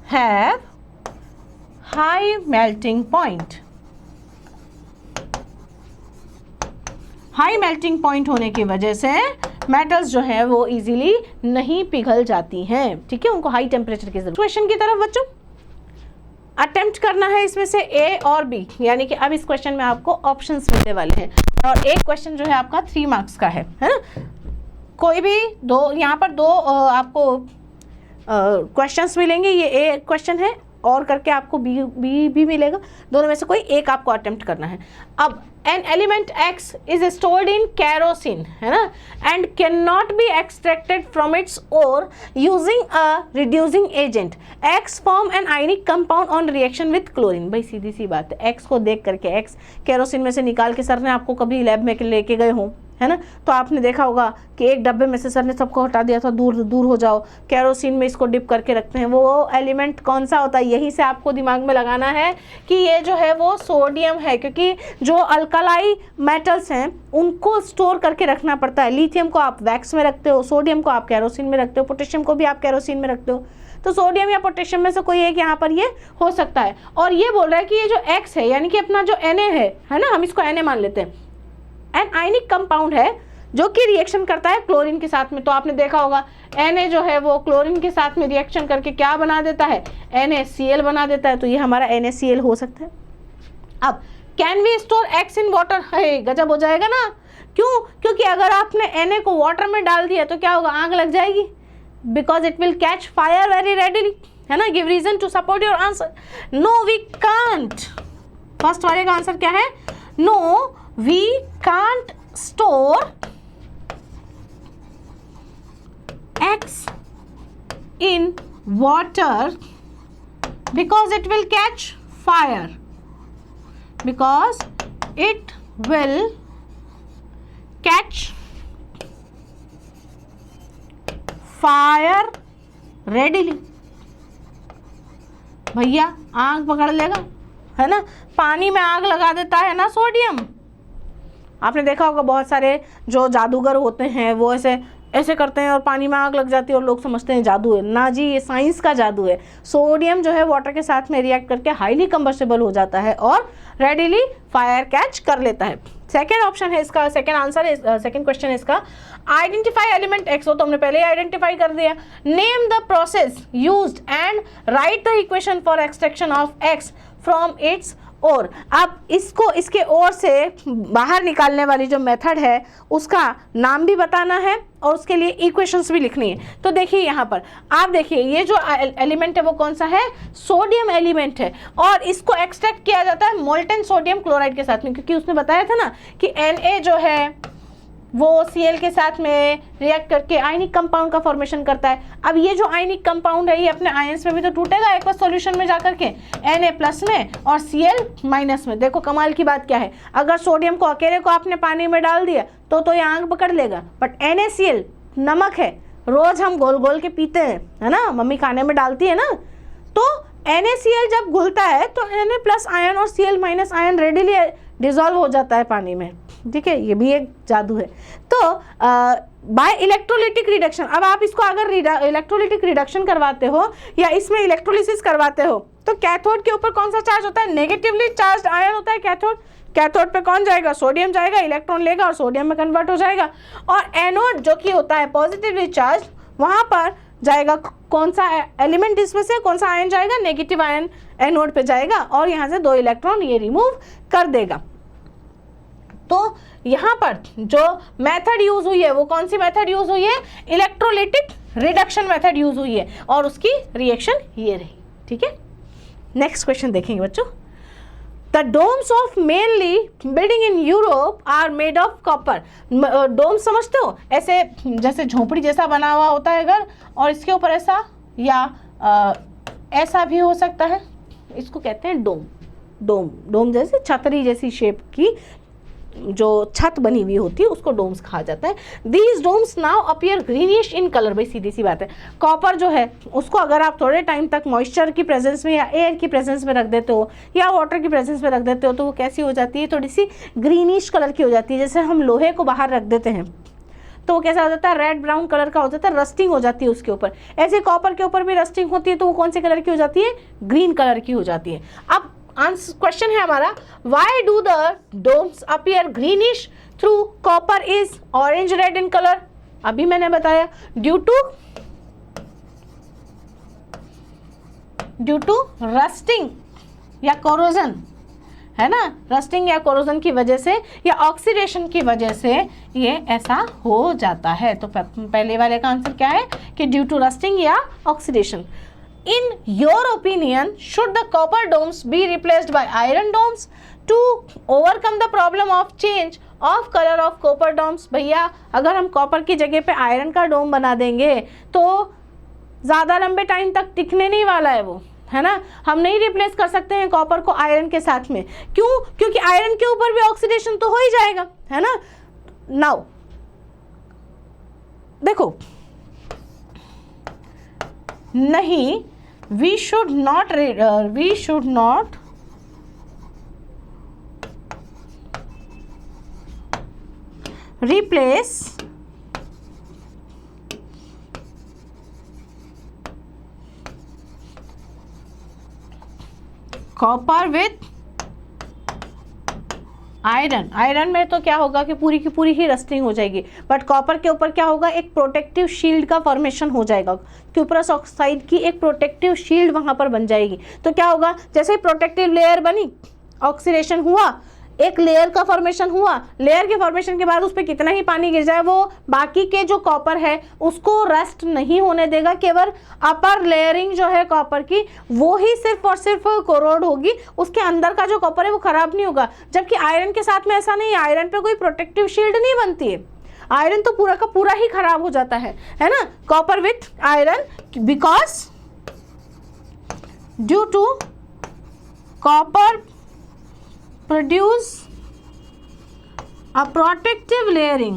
have high melting point। High melting point होने की वजह से मेटल्स जो है वो इजीली नहीं पिघल जाती हैं, ठीक है, उनको हाई टेम्परेचर की जरूरत। क्वेश्चन की तरफ बच्चों अटेम्प्ट करना है इसमें से ए और बी, यानी कि अब इस क्वेश्चन में आपको ऑप्शंस मिलने वाले हैं और एक क्वेश्चन जो है आपका 3 मार्क्स का है ना। कोई भी दो, यहाँ पर दो आपको क्वेश्चंस मिलेंगे। ये ए क्वेश्चन है और करके आपको बी भी मिलेगा, दोनों में से कोई एक आपको अटेम्प्ट करना है। अब an element X is stored in kerosene, है ना, and can not be extracted from its ore using a reducing agent. X form an ionic compound on reaction with chlorine. भाई सीधी सी बात है, एक्स को देख करके, एक्स कैरोसिन में से निकाल के सर ने आपको कभी लैब में लेके गए हों, है ना, तो आपने देखा होगा कि एक डब्बे में से सर ने सबको हटा दिया था, दूर दूर हो जाओ, कैरोसिन में इसको डिप करके रखते हैं। वो एलिमेंट कौन सा होता है, यहीं से आपको दिमाग में लगाना है कि ये जो है वो सोडियम है, क्योंकि जो अल्कलाई मेटल्स हैं उनको स्टोर करके रखना पड़ता है। लिथियम को आप वैक्स में रखते हो, सोडियम को आप कैरोसिन में रखते हो, पोटेशियम को भी आप कैरोसिन में रखते हो। तो सोडियम या पोटेशियम में से कोई एक यहाँ पर ये हो सकता है। और ये बोल रहा है कि ये जो एक्स है, यानी कि अपना जो Na है ना, हम इसको Na मान लेते हैं, एन आयनिक कंपाउंड है जो कि रिएक्शन करता है क्लोरीन के साथ में। तो आपने देखा होगा Na जो है वो क्लोरीन के साथ में रिएक्शन करके क्या बना देता है, NaCl बना देता है। तो ये हमारा NaCl हो सकता है। अब can we store X in water, है गजब हो जाएगा ना। क्यों? क्योंकि अगर आपने Na को वाटर में डाल दिया तो क्या होगा, आग लग जाएगी, because it will catch fire very readily, है ना। Give reason to support your answer. No we can't, first वाले का आंसर क्या है, no we can't store X in water because it will catch fire, because it will catch fire readily। भैया आग पकड़ लेगा, है ना। पानी में आग लगा देता है ना सोडियम। आपने देखा होगा बहुत सारे जो जादूगर होते हैं वो ऐसे ऐसे करते हैं और पानी में आग लग जाती है और लोग समझते हैं जादू है। ना जी, ये साइंस का जादू है। सोडियम जो है वाटर के साथ में रिएक्ट करके हाईली कंबस्टेबल हो जाता है और रेडिली फायर कैच कर लेता है। सेकेंड ऑप्शन है इसका, सेकेंड आंसर है, सेकेंड क्वेश्चन है इसका, आइडेंटिफाई एलिमेंट एक्स। हो तो हमने पहले ही आइडेंटिफाई कर दिया। Name the process used and right the equation for extraction of x from its और। अब इसको इसके ओर से बाहर निकालने वाली जो मेथड है उसका नाम भी बताना है और उसके लिए इक्वेशंस भी लिखनी है। तो देखिए यहाँ पर आप देखिए ये जो एलिमेंट है वो कौन सा है, सोडियम एलिमेंट है और इसको एक्सट्रैक्ट किया जाता है मोल्टेन सोडियम क्लोराइड के साथ में, क्योंकि उसने बताया था ना कि Na जो है वो Cl के साथ में रिएक्ट करके आयनिक कंपाउंड का फॉर्मेशन करता है। अब ये जो आयनिक कंपाउंड है ये अपने आयंस में भी तो टूटेगा एक बार सॉल्यूशन में जाकर के, Na प्लस में और Cl माइनस में। देखो कमाल की बात क्या है, अगर सोडियम को अकेले को आपने पानी में डाल दिया तो ये आग पकड़ लेगा, बट NaCl नमक है, रोज हम गोल गोल के पीते हैं, है ना, मम्मी खाने में डालती है ना। तो NaCl जब घुलता है तो Na प्लस आयन और Cl minus ion readily dissolve हो जाता है पानी में। ठीक है, ये भी एक जादू है। तो बाय इलेक्ट्रोलिटिक रिडक्शन, अब आप इसको अगर इलेक्ट्रोलिटिक रिडक्शन करवाते हो या इसमें इलेक्ट्रोलिसिस करवाते हो तो कैथोड के ऊपर कौन सा चार्ज होता है, नेगेटिवली चार्ज आयन होता है कैथोड। कैथोड पे कौन जाएगा, सोडियम जाएगा, इलेक्ट्रॉन लेगा और सोडियम में कन्वर्ट हो जाएगा। और एनोड जो कि होता है पॉजिटिवली चार्ज, वहां पर जाएगा कौन सा एलिमेंट, इसमें से कौन सा आयन जाएगा, नेगेटिव आयन एनोड पे जाएगा और यहाँ से 2 इलेक्ट्रॉन ये रिमूव कर देगा। तो यहाँ पर जो मेथड यूज हुई है वो कौन सी मेथड यूज हुई है, इलेक्ट्रोलिटिक रिडक्शन मेथड यूज हुई है और उसकी रिएक्शन ये रही। ठीक है, नेक्स्ट क्वेश्चन देखेंगे बच्चों। The domes of mainly building in Europe are made of copper। डोम समझते हो, ऐसे जैसे झोपड़ी जैसा बना हुआ होता है घर और इसके ऊपर ऐसा या ऐसा भी हो सकता है, इसको कहते हैं डोम। डोम जैसे छतरी जैसी शेप की जो छत बनी हुई होती है उसको डोम्स कहा जाता है। These domes now appear greenish in colour. भाई सीधी सी बात है, कॉपर जो है उसको अगर आप थोड़े टाइम तक मॉइस्चर की प्रेजेंस में या एयर की प्रेजेंस में रख देते हो या वाटर की प्रेजेंस में रख देते हो तो वो कैसी हो जाती है, थोड़ी सी ग्रीनिश कलर की हो जाती है। जैसे हम लोहे को बाहर रख देते हैं तो वो कैसा हो जाता है, रेड ब्राउन कलर का हो जाता है, रस्टिंग हो जाती है उसके ऊपर। ऐसे कॉपर के ऊपर भी रस्टिंग होती है तो वो कौन से कलर की हो जाती है, ग्रीन कलर की हो जाती है। अब आंसर क्वेश्चन है हमारा, why do the domes appear greenish through copper is orange red in colour. अभी मैंने बताया ड्यू टू रस्टिंग या कोरोजन, है ना, रस्टिंग या कोरोजन की वजह से या ऑक्सीडेशन की वजह से ये ऐसा हो जाता है। तो पहले वाले का आंसर क्या है कि ड्यू टू रस्टिंग या oxidation. In your opinion, should the copper domes be replaced by iron domes to overcome the problem of change of color of copper domes? भैया अगर हम कॉपर की जगह पे आयरन का डोम बना देंगे तो ज़्यादा लंबे टाइम तक टिकने नहीं वाला है वो, है ना। हम नहीं रिप्लेस कर सकते हैं कॉपर को आयरन के साथ में। क्यों? क्योंकि आयरन के ऊपर भी ऑक्सीडेशन तो हो ही जाएगा, है ना। नाउ देखो, नहीं, we should not replace copper with iron में तो क्या होगा कि पूरी की पूरी ही रस्टिंग हो जाएगी, बट कॉपर के ऊपर क्या होगा, एक प्रोटेक्टिव शील्ड का फॉर्मेशन हो जाएगा, क्यूप्रस ऑक्साइड की एक प्रोटेक्टिव शील्ड वहां पर बन जाएगी। तो क्या होगा, जैसे ही प्रोटेक्टिव लेयर बनी, ऑक्सीडेशन हुआ, एक लेयर का फॉर्मेशन हुआ, लेयर के फॉर्मेशन के बाद उस पर कितना ही पानी गिर जाए वो बाकी के जो कॉपर है उसको रस्ट नहीं होने देगा, केवल अपर लेयरिंग जो है कॉपर की वो ही सिर्फ और सिर्फ कोरोड होगी, उसके अंदर का जो कॉपर है वो खराब नहीं होगा। जबकि आयरन के साथ में ऐसा नहीं है, आयरन पे कोई प्रोटेक्टिव शील्ड नहीं बनती है, आयरन तो पूरा का पूरा ही खराब हो जाता है ना। Copper with iron, because due to copper produce a protective layering,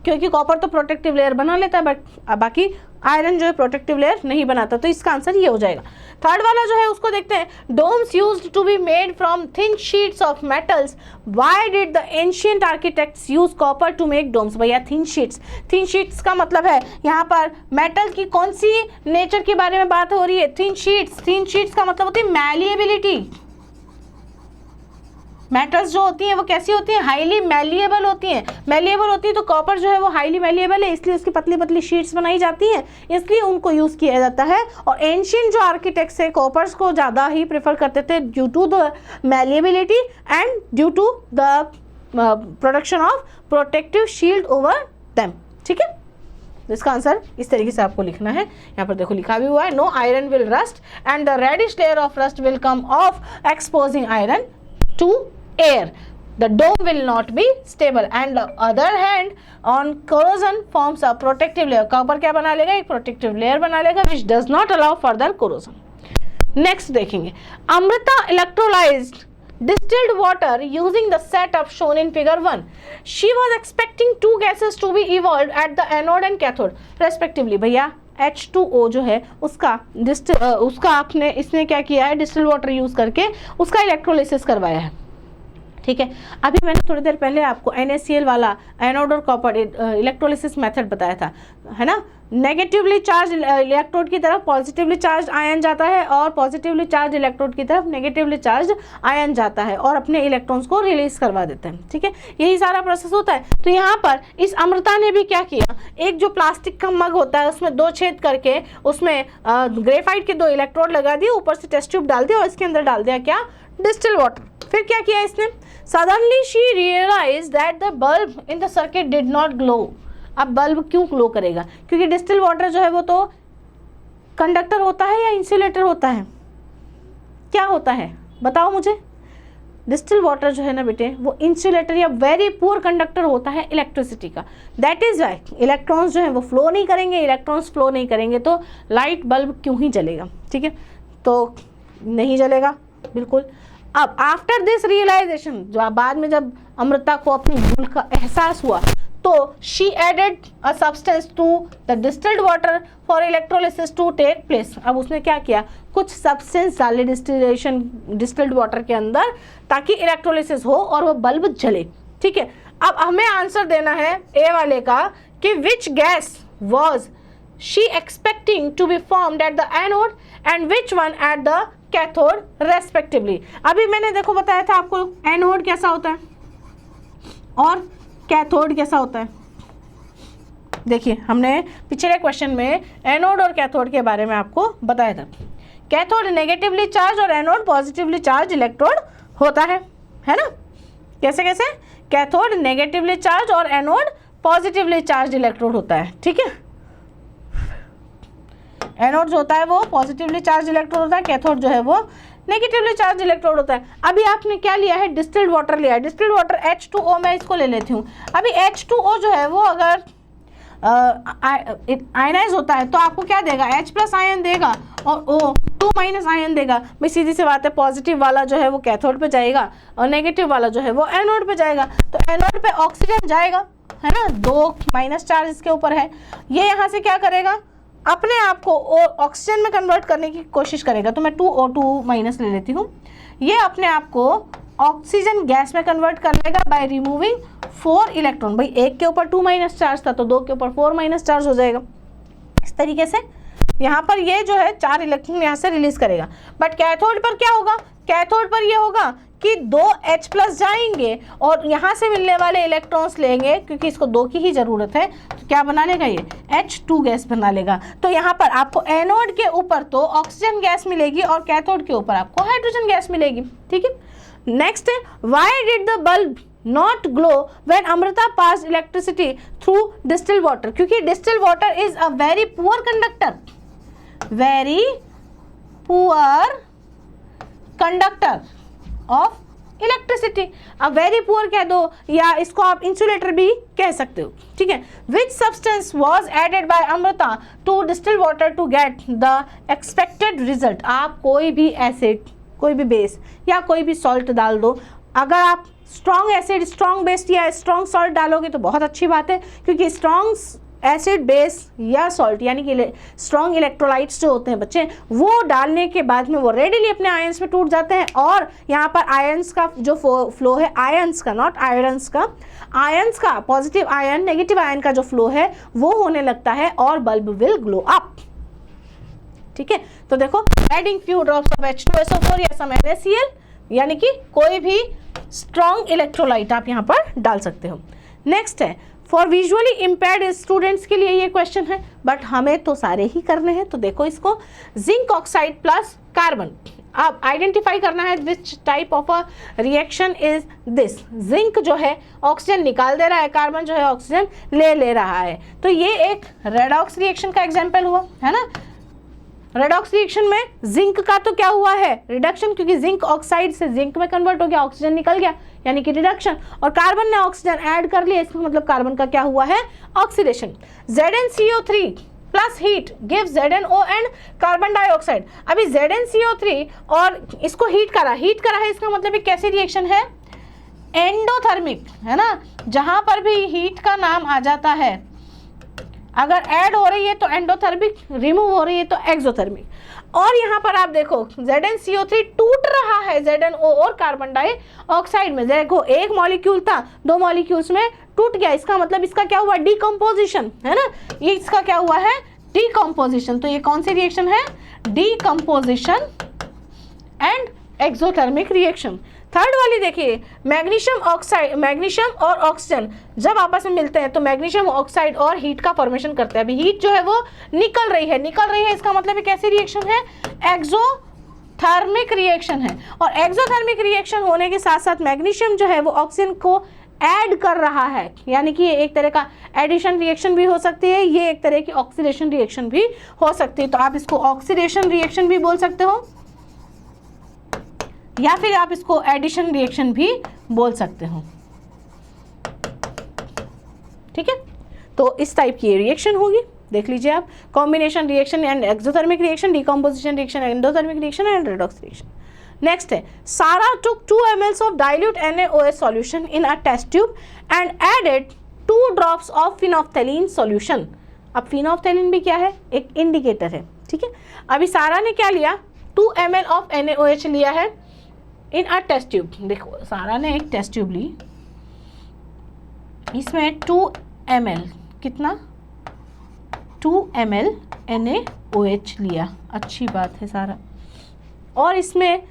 क्योंकि कॉपर तो प्रोटेक्टिव लेयर बना लेता है, बट बाकी आयरन जो है प्रोटेक्टिव लेयर नहीं बनाता। तो इसका आंसर ये हो जाएगा। थर्ड वाला जो है उसको देखते हैं, domes used to be made from thin sheets of metals, why did the ancient architects use copper to make domes. भैया थिन शीट्स का मतलब है यहाँ पर मेटल की कौन सी नेचर के बारे में बात हो रही है, थिन शीट्स का मतलब होती है मैलिएबिलिटी। मेटल्स जो होती हैं वो कैसी होती हैं, हाईली मैलिएबल होती हैं। मैलिएबल होती है तो कॉपर जो है वो हाईली मैलिएबल है, इसलिए उसकी पतली पतली शीट्स बनाई जाती हैं, इसलिए उनको यूज़ किया जाता है। और एंशिएंट जो आर्किटेक्ट्स है कॉपर्स को ज़्यादा ही प्रेफर करते थे due to the malleability and due to the production of protective shield over them. ठीक है, इसका आंसर इस तरीके से आपको लिखना है। यहाँ पर देखो लिखा भी हुआ है, no iron will rust and the reddish layer of rust will come off exposing iron to air, the dome will not be stable, and the other hand on corrosion forms a protective layer, copper क्या बना लेगा, एक protective layer बना लेगा which does not allow further corrosion। Next देखेंगे, Amrita electrolyzed distilled water using the setup shown in figure 1, she was expecting two gases to be evolved at the anode and cathode respectively। भैया H2O जो है उसका इसने क्या किया है, distilled water use करके उसका इलेक्ट्रोलिसिस करवाया है। ठीक है, अभी मैंने थोड़ी देर पहले आपको NaCl वाला एनोड और कॉपर इलेक्ट्रोलिसिस मेथड बताया था, है ना। नेगेटिवली चार्ज इलेक्ट्रोड की तरफ पॉजिटिवली चार्ज आयन जाता है और पॉजिटिवली चार्ज इलेक्ट्रोड की तरफ नेगेटिवली चार्ज आयन जाता है और अपने इलेक्ट्रॉन्स को रिलीज करवा देते हैं। ठीक है, यही सारा प्रोसेस होता है। तो यहाँ पर इस अमृता ने भी क्या किया, एक जो प्लास्टिक का मग होता है उसमें 2 छेद करके उसमें ग्रेफाइट के 2 इलेक्ट्रोड लगा दिए, ऊपर से टेस्ट ट्यूब डाल दिया और इसके अंदर डाल दिया क्या, डिस्टिल्ड वाटर। फिर क्या किया इसने, suddenly she realise that the bulb in the circuit did not glow. अब बल्ब क्यों ग्लो करेगा, क्योंकि डिस्टिल्ड वाटर जो है वो तो कंडक्टर होता है या इंसुलेटर होता है, क्या होता है बताओ मुझे। डिस्टिल्ड वाटर जो है ना बेटे वो इंसुलेटर या वेरी पुअर कंडक्टर होता है इलेक्ट्रिसिटी का। दैट इज वाई इलेक्ट्रॉन्स जो है वो फ्लो नहीं करेंगे, इलेक्ट्रॉन्स फ्लो नहीं करेंगे तो लाइट बल्ब क्यों ही जलेगा। ठीक है, तो नहीं जलेगा बिल्कुल। अब आफ्टर दिस रियलाइजेशन, जो बाद में जब अमृता को अपनी भूल का एहसास हुआ तो she added a substance to the distilled water for electrolysis to take place. अब उसने क्या किया, कुछ सब्सटेंस डाले डिस्टिल्ड वाटर के अंदर ताकि इलेक्ट्रोलिसिस हो और वो बल्ब जले। ठीक है, अब हमें आंसर देना है ए वाले का कि which gas was she expecting to be formed at the anode and which one at the cathode respectively. अभी मैंने देखो बताया था आपको एनोड कैसा होता है और कैथोड कैसा होता है। देखिए हमने पिछले क्वेश्चन में एनोड और कैथोड के बारे में आपको बताया था। कैथोड नेगेटिवली चार्ज और एनोड पॉजिटिवली चार्ज इलेक्ट्रोड होता है ना। कैसे कैसे, कैथोड नेगेटिवली चार्ज और एनोड पॉजिटिवली चार्ज इलेक्ट्रोड होता है। ठीक है, एनोड जो होता है वो पॉजिटिवली चार्ज इलेक्ट्रोड होता है, कैथोड जो है वो नेगेटिवली चार्ज इलेक्ट्रोड होता है। अभी आपने क्या लिया है, डिस्टिल्ड वाटर लिया है। डिस्टिल्ड वाटर H2O, मैं इसको ले लेती हूँ। अभी H2O जो है वो अगर आयनाइज होता है तो आपको क्या देगा, H+ आयन देगा और O2- आयन देगा। भाई सीधी सी बात है, पॉजिटिव वाला जो है वो कैथोड पे जाएगा और नेगेटिव वाला जो है वो एनोड पे जाएगा। तो एनोड पे ऑक्सीजन जाएगा, है ना, 2- चार्ज इसके ऊपर है। ये यहाँ से क्या करेगा, अपने आप को ऑक्सीजन में कन्वर्ट करने की कोशिश करेगा। तो मैं 2O2- ले लेती हूँ। ये अपने आप को ऑक्सीजन गैस में कन्वर्ट कर लेगा बाय रिमूविंग 4 इलेक्ट्रॉन। भाई एक के ऊपर 2- चार्ज था तो 2 के ऊपर 4- चार्ज हो जाएगा। इस तरीके से यहाँ पर ये जो है 4 इलेक्ट्रॉन यहाँ से रिलीज करेगा, बट कैथोड पर क्या होगा, कैथोड पर ये होगा कि 2 H+ जाएंगे और यहाँ से मिलने वाले इलेक्ट्रॉन्स लेंगे, क्योंकि इसको 2 की ही जरूरत है, तो क्या बना लेगा ये H2 गैस बना लेगा। तो यहाँ पर आपको एनोड के ऊपर तो ऑक्सीजन गैस मिलेगी और कैथोड के ऊपर आपको हाइड्रोजन गैस मिलेगी, ठीक है। नेक्स्ट है, why did the bulb not glow when Amrita pass electricity through distil water, क्योंकि distil water is a very poor conductor, very poor conductor of electricity. अब वेरी पुअर कह दो या इसको आप इंसुलेटर भी कह सकते हो, ठीक है। Which substance was added by Amrita to distil water to get the expected result. आप कोई भी एसिड, कोई भी बेस या कोई भी सॉल्ट डाल दो, अगर आप स्ट्रॉन्ग एसिड, स्ट्रॉन्ग बेस या स्ट्रॉन्ग सॉल्ट डालोगे तो बहुत अच्छी बात है, क्योंकि स्ट्रॉन्ग एसिड, बेस या सॉल्ट यानी कि स्ट्रॉन्ग इलेक्ट्रोलाइट्स जो होते हैं बच्चे, वो डालने के बाद में वो रेडिली अपने आयंस में टूट जाते हैं, और यहाँ पर आयंस का जो फ्लो है, आयंस का, नॉट आयरन्स का, आयंस का, पॉजिटिव आयन नेगेटिव आयन का जो फ्लो है वो होने लगता है और बल्ब विल ग्लो अप, ठीक है। तो देखो, adding few drops of H2SO4 या सम NaCl, यानी कि कोई भी स्ट्रॉन्ग इलेक्ट्रोलाइट आप यहाँ पर डाल सकते हो। नेक्स्ट है, फॉर विजुअली इम्पेयर्ड स्टूडेंट्स के लिए ये क्वेश्चन है, बट हमें तो सारे ही करने हैं, तो देखो इसको, जिंक ऑक्साइड प्लस कार्बन, अब आइडेंटिफाई करना है विच type of a reaction is this. Zinc जो है ऑक्सीजन निकाल दे रहा है, कार्बन जो है ऑक्सीजन ले रहा है, तो ये एक रेडॉक्स रिएक्शन का एग्जाम्पल हुआ, है ना। रेडॉक्स रिएक्शन में जिंक का तो क्या हुआ है, रिडक्शन, क्योंकि जिंक ऑक्साइड से जिंक में कन्वर्ट हो गया, ऑक्सीजन निकल गया, यानी कि रिडक्शन, और कार्बन ने ऑक्सीजन ऐड कर लिया, इसका मतलब कार्बन का क्या हुआ है, oxidation. ZnCO3 plus heat give ZnO and carbon dioxide. अभी ZnCO3 और इसको हीट करा है, इसका मतलब एक कैसी रिएक्शन है, एंडोथर्मिक, है ना। जहां पर भी हीट का नाम आ जाता है, अगर ऐड हो रही है तो एंडोथर्मिक, रिमूव हो रही है तो एक्सोथर्मिक। और यहाँ पर आप देखो ZnCO3 टूट रहा है ZnO और कार्बन डाइऑक्साइड में, देखो एक मॉलिक्यूल था, 2 मॉलिक्यूल्स में टूट गया, इसका मतलब इसका क्या हुआ, डीकम्पोजिशन, है ना। ये इसका क्या हुआ है, डीकम्पोजिशन। तो ये कौन सी रिएक्शन है, decomposition and exothermic reaction. Third वाली देखिए, मैग्नीशियम ऑक्साइड, मैग्नीशियम और ऑक्सीजन जब आपस में मिलते हैं तो मैग्नीशियम ऑक्साइड और हीट का फॉर्मेशन करते हैं। अभी हीट जो है वो निकल रही है, इसका मतलब एक कैसी रिएक्शन है, एक्सोथर्मिक रिएक्शन है। और एक्सोथर्मिक रिएक्शन होने के साथ साथ मैग्नीशियम जो है वो ऑक्सीजन को ऐड कर रहा है, यानी कि ये एक तरह का एडिशन रिएक्शन भी हो सकती है, ये एक तरह की ऑक्सीडेशन रिएक्शन भी हो सकती है। तो आप इसको ऑक्सीडेशन रिएक्शन भी बोल सकते हो, या फिर आप इसको एडिशन रिएक्शन भी बोल सकते हो, ठीक है। तो इस टाइप की रिएक्शन होगी, देख लीजिए आप, combination reaction and exothermic reaction, decomposition reaction, endothermic reaction and redox reaction. Next है, सारा took 2 ml of dilute NaOH solution in a test tube and added 2 drops of phenolphthalein solution। अब phenolphthalein भी क्या है, एक इंडिकेटर है, ठीक है। अभी सारा ने क्या लिया, 2 ml of NaOH लिया है इन अ टेस्ट ट्यूब। देखो सारा ने एक टेस्ट ट्यूब ली, इसमें 2 ml, कितना, 2 ml NaOH लिया, अच्छी बात है सारा, और इसमें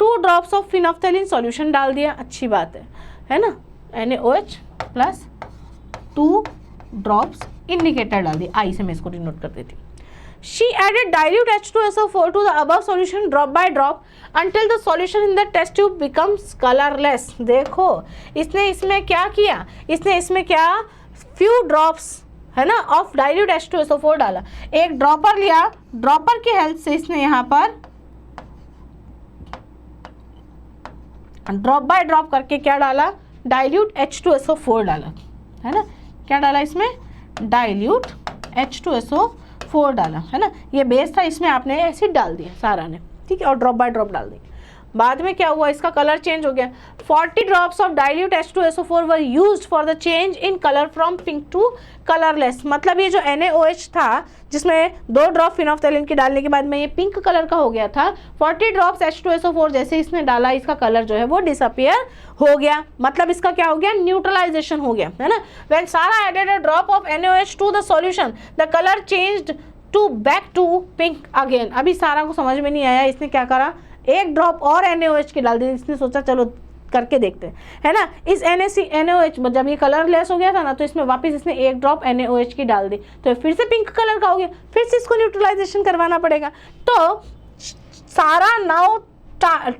2 ड्रॉप्स ऑफ फिनोफ्थैलिन सॉल्यूशन डाल दिया, अच्छी बात है ना। NaOH प्लस 2 ड्रॉप्स, इंडिकेटर डाल दिया, आई से मैं इसको डिनोट कर देती हूँ। She added dilute H2SO4 to the above solution drop by drop until the solution in the test tube becomes colorless। देखो इसने इसमें क्या किया, इसने इसमें क्या, few drops, है ना, ऑफ डाइल्यूट H2SO4 डाला, एक ड्रॉपर लिया, ड्रॉपर की हेल्प से इसने यहाँ पर ड्रॉप बाय ड्रॉप करके क्या डाला, डाइल्यूट H2SO4 डाला, है ना। क्या डाला इसमें, डाइल्यूट H2SO4 डाला, है ना। ये बेस था, इसमें आपने एसिड डाल दिया सारा ने, ठीक है, और ड्रॉप बाय ड्रॉप डाल दिया। बाद में क्या हुआ, इसका कलर चेंज हो गया। 40 drops of dilute H2SO4 were used for the change in colour from pink to colourless. मतलब ये जो NaOH था जिसमें 2 ड्रॉप फिनोफ्थैलिन के डालने के बाद में ये पिंक कलर का हो गया था, 40 ड्रॉप्स H2SO4 जैसे इसने डाला, इसका कलर जो है वो डिसअपियर हो गया। मतलब इसका क्या हो गया, न्यूट्रलाइजेशन हो गया, है ना। When Sara added a drop of NaOH to the solution the colour changed to back to pink again. अभी सारा को समझ में नहीं आया, इसने क्या करा, एक ड्रॉप और NaOH की डाल दी। इसने सोचा चलो करके देखते हैं, है ना। इस NaOH जब ये कलरलेस हो गया था ना, तो इसमें वापस इसने एक ड्रॉप NaOH की डाल दी, तो फिर से पिंक कलर का हो गया, फिर से इसको न्यूट्रलाइजेशन करवाना पड़ेगा। तो सारा now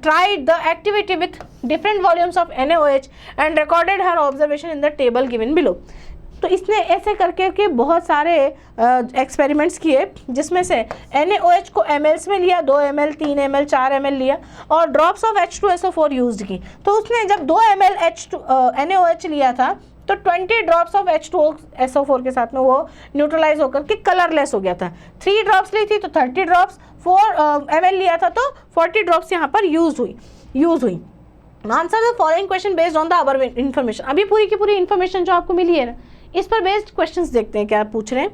tried the activity with different volumes of NaOH and recorded her observation in the table given below। तो इसने ऐसे करके के बहुत सारे एक्सपेरिमेंट्स किए, जिसमें से NaOH को mls में लिया, 2 ml 3 ml 4 ml लिया, और ड्रॉप्स ऑफ H2SO4 यूज की। तो उसने जब 2 ml NaOH लिया था, तो 20 ड्रॉप्स ऑफ H2SO4 के साथ में वो न्यूट्रलाइज होकर के कलरलेस हो गया था। 3 ड्रॉप्स ली थी तो 30 ड्रॉप्स, 4 ml लिया था तो 40 ड्रॉप्स यहाँ पर यूज हुई। Answer the following question based on the अबर इन्फॉर्मेशन। अभी पूरी की पूरी इन्फॉर्मेशन जो आपको मिली है ना, इस पर बेस्ड क्वेश्चंस देखते हैं क्या पूछ रहे हैं।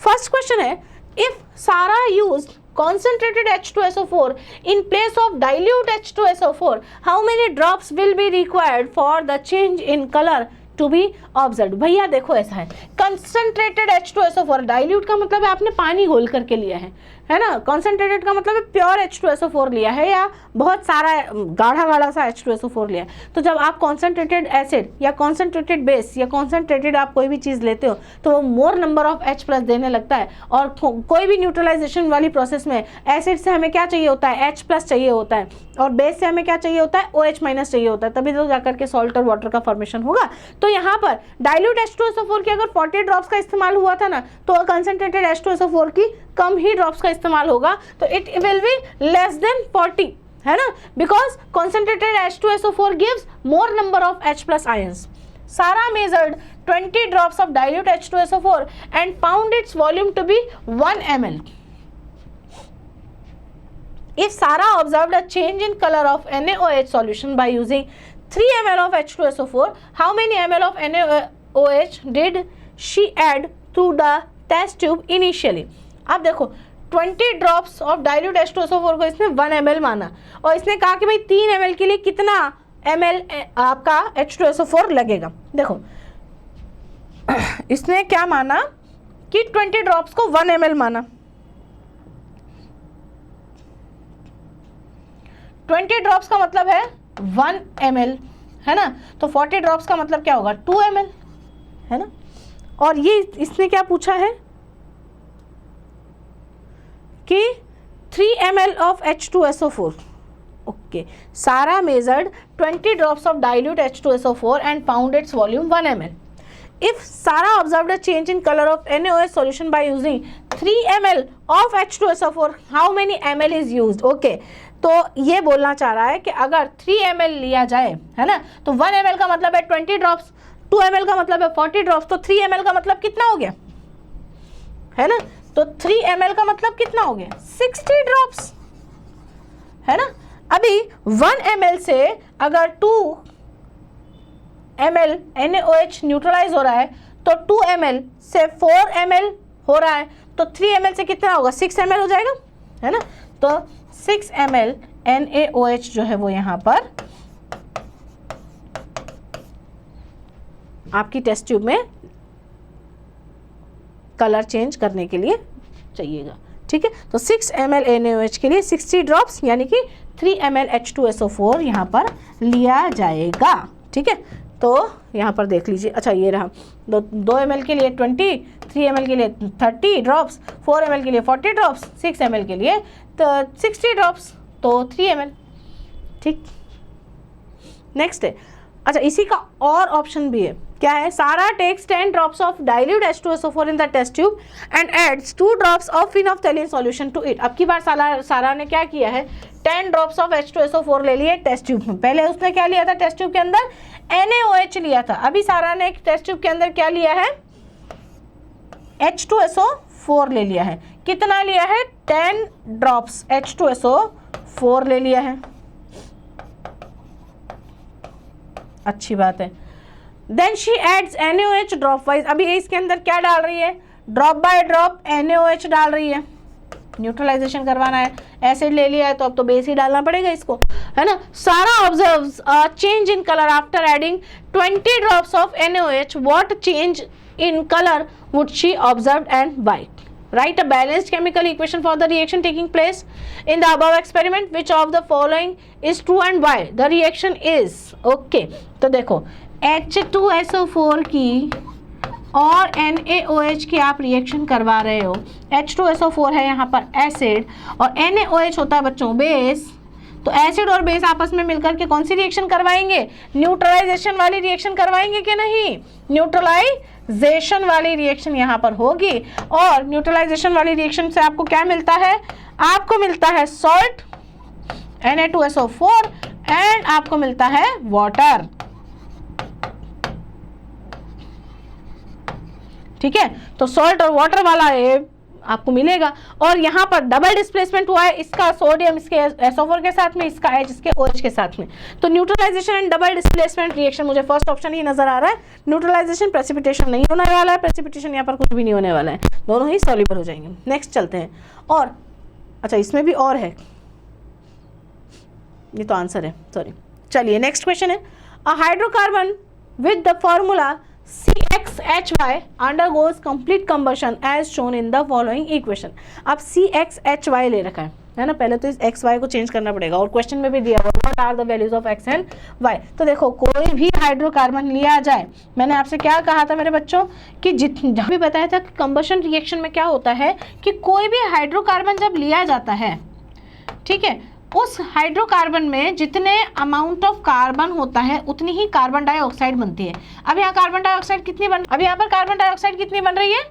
फर्स्ट क्वेश्चन है, इफ सारा used concentrated H2SO4 in place of dilute H2SO4, how many drops will be required for the change in color to be observed। भैया देखो ऐसा है, concentrated H2SO4, dilute का मतलब है आपने पानी घोल करके लिया है ना। concentrated का मतलब है प्योर H2SO4 लिया है, या बहुत सारा गाढ़ा गाढ़ा सा H2SO4 लिया है। तो जब आप concentrated acid या concentrated base या concentrated आप कोई भी चीज़ लेते हो, तो वो मोर नंबर ऑफ H प्लस देने लगता है। और कोई भी न्यूट्रलाइजेशन वाली प्रोसेस में एसिड से हमें क्या चाहिए होता है, H प्लस चाहिए होता है, और बेस से हमें क्या चाहिए होता है, OH माइनस चाहिए होता है, तभी तो जाकर के सॉल्ट और वाटर का फॉर्मेशन होगा। तो यहाँ पर डाइल्यूट H2SO4 की अगर 40 ड्रॉप्स का इस्तेमाल हुआ था ना, तो कंसनट्रेटेड H2SO4 की कम ही ड्रॉप्स का इस्तेमाल होगा, तो it will be less than 40, है ना, because concentrated H2SO4 gives more number of H plus ions. Sara measured 20 drops of dilute H2SO4 and found its volume to be 1 ml. If Sara observed a change in color of NaOH solution by using 3 ml of H2SO4, how many ml of NaOH did she add to the test tube initially? अब देखो 20 drops of dilute H2SO4 को इसने 1 ml माना, और इसने कहा कि भाई 3 ml के लिए कितना ml आपका H2SO4 लगेगा। देखो इसने क्या माना कि 20 ड्रॉप्स को 1 ml माना, 20 ड्रॉप्स का मतलब है 1 ml, है ना। तो 40 ड्रॉप्स का मतलब क्या होगा, 2 ml, है ना। और ये इसने क्या पूछा है कि 3 ml of H2SO4। ओके, सारा measured 20 drops of dilute H2SO4 and found its volume 1 ml. If Sarah observed a change in color of NaOH solution by using 3 ml of H2SO4, how many ml is used? Okay, तो ये बोलना चाह रहा है कि अगर 3 ml लिया जाए, है ना, तो 1 ml का मतलब है 20 ड्रॉप्स, 2 ml का मतलब है 40 ड्रॉप्स, तो 3 ml का मतलब कितना हो गया, है ना। तो 3 ml का मतलब कितना हो गया, 60 ड्रॉप्स, है ना। अभी 1 ml से अगर 2 ml NaOH न्यूट्रलाइज हो रहा है, तो 2 ml से 4 ml हो रहा है, तो 3 ml से कितना होगा, 6 ml हो जाएगा, है ना। तो 6 ml NaOH जो है वो यहाँ पर आपकी टेस्ट ट्यूब में कलर चेंज करने के लिए चाहिएगा, ठीक है। तो 6 ml NaOH के लिए 60 ड्रॉप्स यानी कि 3 ml H2SO4 यहाँ पर लिया जाएगा, ठीक है। तो यहाँ पर देख लीजिए, अच्छा ये रहा, 2 ml के लिए 20, 3 ml के लिए 30 ड्रॉप्स, 4 ml के लिए 40 ड्रॉप्स, 6 ml के लिए तो 60 ड्रॉप्स, तो 3 ml, ठीक। नेक्स्ट है, अच्छा इसी का और ऑप्शन भी है, क्या है, Sara takes 10 drops of dilute H2SO4 in the test tube and adds 2 drops of phenolphthalein solution to it. अब की बार सारा ने क्या किया है, 10 ड्रॉप्स ऑफ H2SO4 ले लिए टेस्ट ट्यूब में। पहले उसने क्या लिया था, टेस्ट ट्यूब के अंदर NaOH लिया था। अभी सारा ने टेस्ट ट्यूब के अंदर क्या लिया है, H2SO4 ले लिया है। कितना लिया है, 10 ड्रॉप्स H2SO4 ले लिया है, अच्छी बात है। Then she adds NaOH dropwise. अभी इसके अंदर क्या डाल रही है, ड्रॉप बाय ड्रॉप NaOH डाल रही है, न्यूट्रलाइजेशन करवाना है, एसिड ले लिया है तो अब तो बेस ही डालना पड़ेगा इसको, है ना। सारा observes a change in colour after adding 20 drops of NaOH, what change in colour would she observe and why. Write a balanced chemical equation for the reaction taking place in the above experiment. Which of the following is true and why? The reaction is okay. तो देखो H2SO4 की और NaOH की आप reaction करवा रहे हो। H2SO4 है यहाँ पर एसिड और NaOH होता है बच्चों बेस। तो एसिड और बेस आपस में मिलकर के कौन सी रिएक्शन करवाएंगे? न्यूट्रलाइजेशन वाली रिएक्शन करवाएंगे कि नहीं? न्यूट्रलाइजेशन वाली रिएक्शन यहाँ पर होगी। और न्यूट्रलाइजेशन वाली रिएक्शन से आपको क्या मिलता है? आपको मिलता है सॉल्ट Na2SO4 एंड आपको मिलता है वाटर। ठीक है, तो सॉल्ट और वाटर वाला ये आपको मिलेगा। और यहाँ पर डबल डिस्प्लेसमेंट हुआ है, इसका सोडियम इसके SO4 के साथ में, इसका H इसके OH के साथ में। तो neutralisation and double displacement reaction मुझे फर्स्ट ऑप्शन ही नजर आ रहा है। न्यूट्रलाइजेशन प्रेसिपिटेशन नहीं होने वाला है, प्रेसिपिटेशन यहाँ पर कुछ भी नहीं होने वाला है, दोनों ही सॉल्युबल हो जाएंगे। नेक्स्ट चलते हैं। और अच्छा इसमें भी और है, ये तो आंसर है, सॉरी। चलिए नेक्स्ट क्वेश्चन है, a hydrocarbon with the formula CXHY undergoes complete combustion as shown in the following equation। अब CXHY ले रखा है ना, पहले तो इस XY को चेंज करना पड़ेगा और क्वेश्चन में भी दिया हुआ what are the values of X and Y। तो देखो कोई भी हाइड्रोकार्बन लिया जाए, मैंने आपसे क्या कहा था मेरे बच्चों कि जहाँ भी बताया था कि कंबशन रिएक्शन में क्या होता है कि कोई भी हाइड्रोकार्बन जब लिया जाता है, ठीक है, उस हाइड्रोकार्बन में जितने अमाउंट ऑफ कार्बन होता है उतनी ही कार्बन डाइऑक्साइड बनती है। अब यहाँ कार्बन डाइऑक्साइड कितनी बन अब यहाँ पर कार्बन डाइऑक्साइड कितनी बन रही है?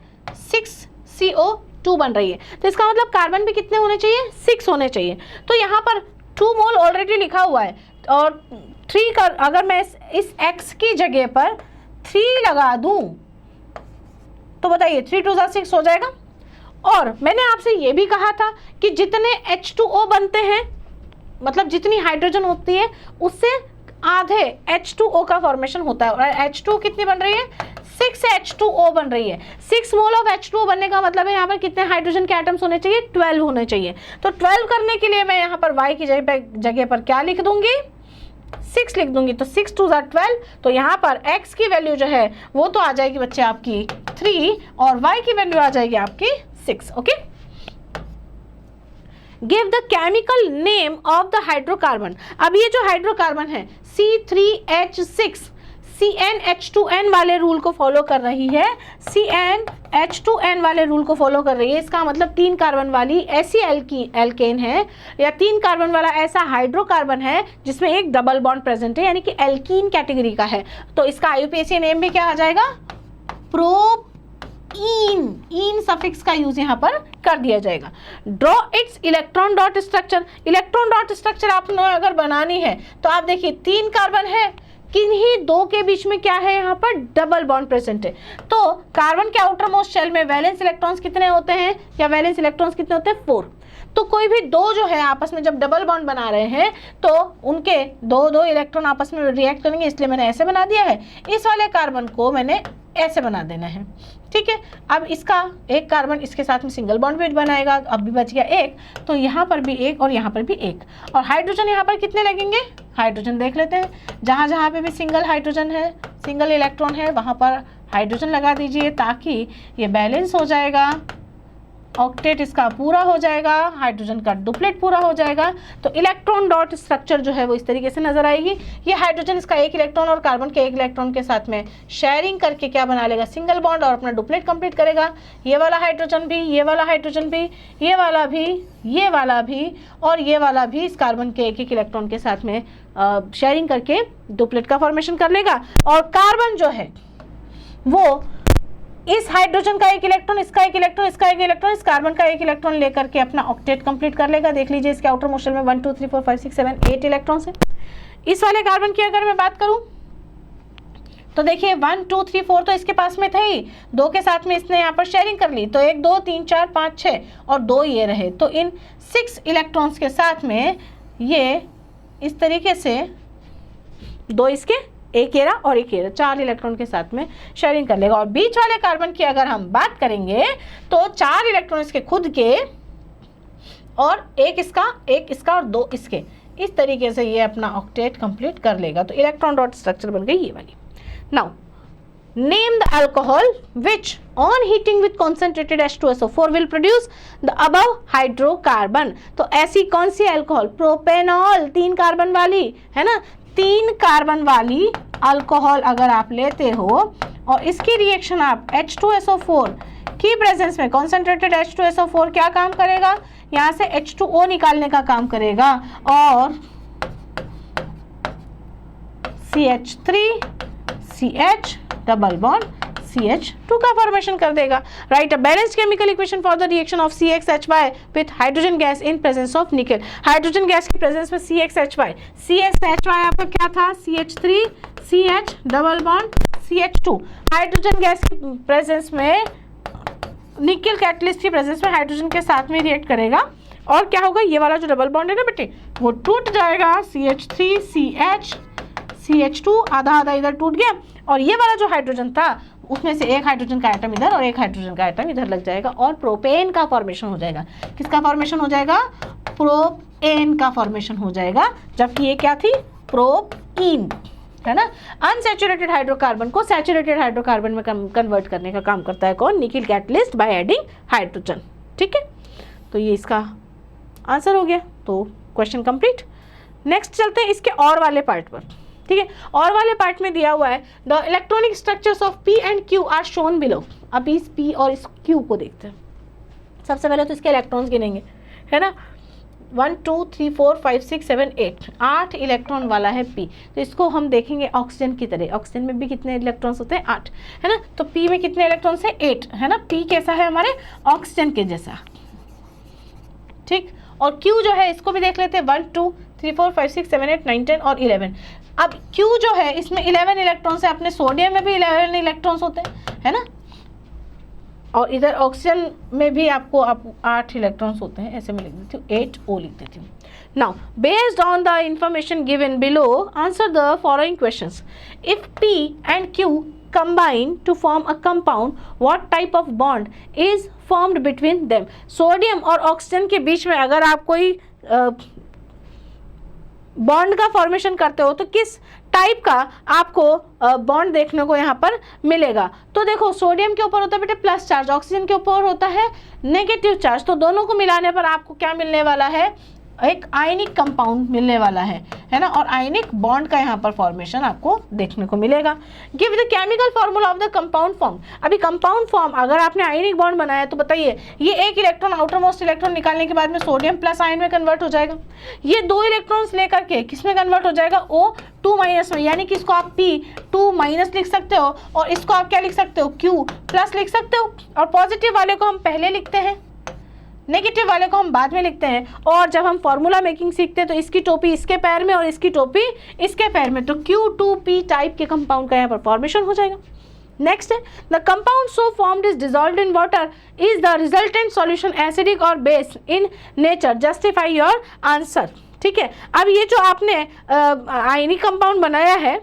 6CO2 बन रही है। तो इसका मतलब कार्बन भी कितने होने चाहिए? 6 होने चाहिए। तो यहाँ पर 2 मोल ऑलरेडी लिखा हुआ है और 3 का अगर मैं इस X की जगह पर 3 लगा दूं तो बताइए 3 2 6 हो जाएगा। और मैंने आपसे ये भी कहा था कि जितने H2O बनते हैं, मतलब जितनी हाइड्रोजन होती है उससे आधे H2O का फॉर्मेशन होता है। और H2 कितनी बन रही है? 6H2O बन रही है। 6 मोल ऑफ H2O बनने का मतलब है यहाँ पर कितने हाइड्रोजन के एटम्स होने चाहिए? 12 होने चाहिए। तो 12 करने के लिए मैं यहाँ पर Y की जगह पर क्या लिख दूंगी? 6 लिख दूंगी। तो 6 2 12। तो यहाँ पर X की वैल्यू जो है वो तो आ जाएगी बच्चे आपकी 3 और Y की वैल्यू आ जाएगी आपकी 6। Okay, give the chemical name of the hydrocarbon. अब ये जो हाइड्रोकार्बन है C3H6 CnH2n वाले रूल को फॉलो कर रही है, CnH2n वाले रूल को फॉलो कर रही है। इसका मतलब 3 कार्बन वाली ऐसी एल्केन है या 3 कार्बन वाला ऐसा हाइड्रोकार्बन है जिसमें एक डबल बॉन्ड प्रेजेंट है, यानी कि एल्कीन कैटेगरी का है। तो इसका IUPAC नेम भी क्या आ जाएगा? प्रोप इन सफिक्स का यूज यहाँ पर कर दिया जाएगा। Draw it's electron dot structure. Electron dot structure आपने अगर बनानी है तो आप देखिए 3 कार्बन है, किन्हीं 2 के बीच में क्या है? यहाँ पर डबल बॉन्ड प्रेजेंट है। तो कार्बन के आउटर मोस्ट शेल में वैलेंस इलेक्ट्रॉन्स कितने होते हैं या वैलेंस इलेक्ट्रॉन्स कितने होते हैं? 4। तो कोई भी 2 जो है आपस में जब डबल बॉन्ड बना रहे हैं तो उनके 2 इलेक्ट्रॉन आपस में रिएक्ट करेंगे, इसलिए मैंने ऐसे बना दिया है। इस वाले कार्बन को मैंने ऐसे बना देना है, ठीक है। अब इसका एक कार्बन इसके साथ में सिंगल बॉन्ड भी बनाएगा, अब भी बच गया 1, तो यहाँ पर भी 1 और यहाँ पर भी 1। और हाइड्रोजन यहाँ पर कितने लगेंगे? हाइड्रोजन देख लेते हैं, जहाँ जहाँ पे भी सिंगल हाइड्रोजन है, सिंगल इलेक्ट्रॉन है, वहाँ पर हाइड्रोजन लगा दीजिए ताकि ये बैलेंस हो जाएगा। ऑक्टेट इसका पूरा हो जाएगा, हाइड्रोजन का डुप्लेट पूरा हो जाएगा। तो इलेक्ट्रॉन डॉट स्ट्रक्चर जो है वो इस तरीके से नजर आएगी। ये हाइड्रोजन इसका 1 इलेक्ट्रॉन और कार्बन के 1 इलेक्ट्रॉन के साथ में शेयरिंग करके क्या बना लेगा? सिंगल बॉन्ड और अपना डुप्लेट कंप्लीट करेगा। ये वाला हाइड्रोजन भी, ये वाला हाइड्रोजन भी, ये वाला भी, ये वाला भी और ये वाला भी इस कार्बन के 1 इलेक्ट्रॉन के साथ में शेयरिंग करके डुप्लेट का फॉर्मेशन कर लेगा। और कार्बन जो है वो इस हाइड्रोजन का 1 इलेक्ट्रॉन, इसका 1 इलेक्ट्रॉन, इसका 1 इलेक्ट्रॉन, इस कार्बन का 1 इलेक्ट्रॉन लेकर के अपना ऑक्टेट कंप्लीट कर लेगा। देख लीजिए इसके आउटर मोस्ट शेल में 1 2 3 4 5 6 7 8 इलेक्ट्रॉन्स हैं। इस वाले कार्बन की अगर मैं बात करूं तो देखिए 1 2 3 4 तो इसके पास में थे ही, 2 के साथ में इसने यहाँ पर शेयरिंग कर ली, तो 1 2 3 4 5 6 और 2 ये रहे। तो इन 6 इलेक्ट्रॉन्स के साथ में ये इस तरीके से 2 इसके, 1 येरा और 1 येरा, 4 इलेक्ट्रॉन के साथ में शेयरिंग कर लेगा। और बीच वाले कार्बन की अगर हम बात करेंगे तो 4 इलेक्ट्रॉन इसके खुद के और 1 इसका और 2 इसके, इस तरीके से ये अपना ऑक्टेट कंप्लीट कर लेगा। तो इलेक्ट्रॉन डॉट स्ट्रक्चर बन गई ये वाली। Now name the alcohol which on heating with concentrated H2SO4 will produce the above hydrocarbon. तो ऐसी कौन सी अल्कोहल, प्रोपेनॉल, 3 कार्बन वाली, है ना, 3 कार्बन वाली अल्कोहल अगर आप लेते हो और इसकी रिएक्शन आप H2SO4 की प्रेजेंस में, कॉन्सेंट्रेटेड H2SO4 क्या काम करेगा, यहाँ से H2O निकालने का काम करेगा और CH3CH डबल बॉन्ड CH2 का फॉर्मेशन कर देगा। Right a balanced chemical equation for the reaction of CXHY with hydrogen gas in presence of nickel. Hydrogen gas की प्रेजेंस में CXHY आपका क्या था, CH3CH double bond CH2। Hydrogen gas की presence में निकेल कैटलिस्ट की प्रेजेंस में hydrogen के साथ में रिएक्ट करेगा और क्या होगा, ये वाला जो डबल बॉन्ड है ना बेटे वो टूट जाएगा, CH3CH2 आधा आधा इधर टूट गया और ये वाला जो हाइड्रोजन था उसमें से एक हाइड्रोजन का एटम इधर और एक हाइड्रोजन का एटम इधर लग जाएगा और प्रोपेन का फॉर्मेशन हो जाएगा। किसका फॉर्मेशन हो जाएगा, प्रोपेन का फॉर्मेशन हो जाएगा, जबकि ये क्या थी, प्रोपीन, है ना। अनसैचुरेटेड हाइड्रोकार्बन को सैचुरेटेड हाइड्रोकार्बन में कन्वर्ट करने का काम करता है कौन, nickel catalyst by adding hydrogen. ठीक है, तो ये इसका आंसर हो गया, तो क्वेश्चन कंप्लीट। नेक्स्ट चलते हैं इसके और वाले पार्ट पर। ठीक है, और वाले पार्ट में दिया हुआ है the electronic structures of P and Q are shown below. अब इस P और इस Q को देखते हैं। सबसे पहले तो इसके इलेक्ट्रॉन्स गिनेंगे, है ना, 1 2 3 4 5 6 7 8 8 इलेक्ट्रॉन वाला है P। तो इसको हम देखेंगे ऑक्सीजन की तरह। ऑक्सीजन में भी कितने इलेक्ट्रॉन्स होते हैं, 8, है ना। तो P में कितने इलेक्ट्रॉन्स है, 8, है ना। P कैसा है, हमारे ऑक्सीजन के जैसा। ठीक, और Q जो है इसको भी देख लेते हैं, 1 2 3 4 5 6 7 8 9 10 और 11। अब Q जो है इसमें 11 इलेक्ट्रॉन्स है, अपने सोडियम में भी 11 इलेक्ट्रॉन्स होते हैं, है ना। और इधर ऑक्सीजन में भी आपको 8 इलेक्ट्रॉन्स होते हैं, ऐसे मैं लिख देती हूँ, 8O लिख देती हूँ। Now based on the information given below answer the following questions. If P and Q combine to form a compound, what type of bond is formed between them? Sodium और ऑक्सीजन के बीच में अगर आप कोई bond का formation करते हो तो किस टाइप का आपको बॉन्ड देखने को यहाँ पर मिलेगा। तो देखो सोडियम के ऊपर होता है बेटे प्लस चार्ज, ऑक्सीजन के ऊपर होता है नेगेटिव चार्ज, तो दोनों को मिलाने पर आपको क्या मिलने वाला है, एक आयनिक कंपाउंड मिलने वाला है ना। और आयनिक बॉन्ड का यहाँ पर फॉर्मेशन आपको देखने को मिलेगा। Give the chemical formula of the compound form. अभी कंपाउंड फॉर्म अगर आपने आयनिक बॉन्ड बनाया तो बताइए, ये एक इलेक्ट्रॉन आउटर मोस्ट इलेक्ट्रॉन निकालने के बाद में सोडियम प्लस आयन में कन्वर्ट हो जाएगा। ये 2 इलेक्ट्रॉन्स लेकर के किस में कन्वर्ट हो जाएगा, O2 माइनस में, यानी कि इसको आप P2 माइनस लिख सकते हो और इसको आप क्या लिख सकते हो, Q प्लस लिख सकते हो। और पॉजिटिव वाले को हम पहले लिखते हैं, नेगेटिव वाले को हम बाद में लिखते हैं। और जब हम फॉर्मूला मेकिंग सीखते हैं तो इसकी टोपी इसके पैर में और इसकी टोपी इसके पैर में, तो Q2P टाइप के कंपाउंड का यहाँ पर फॉर्मेशन हो जाएगा। नेक्स्ट है the compound so formed is dissolved in water, is the resultant solution acidic और base in nature, justify your answer. ठीक है, अब ये जो आपने आयनिक कंपाउंड बनाया है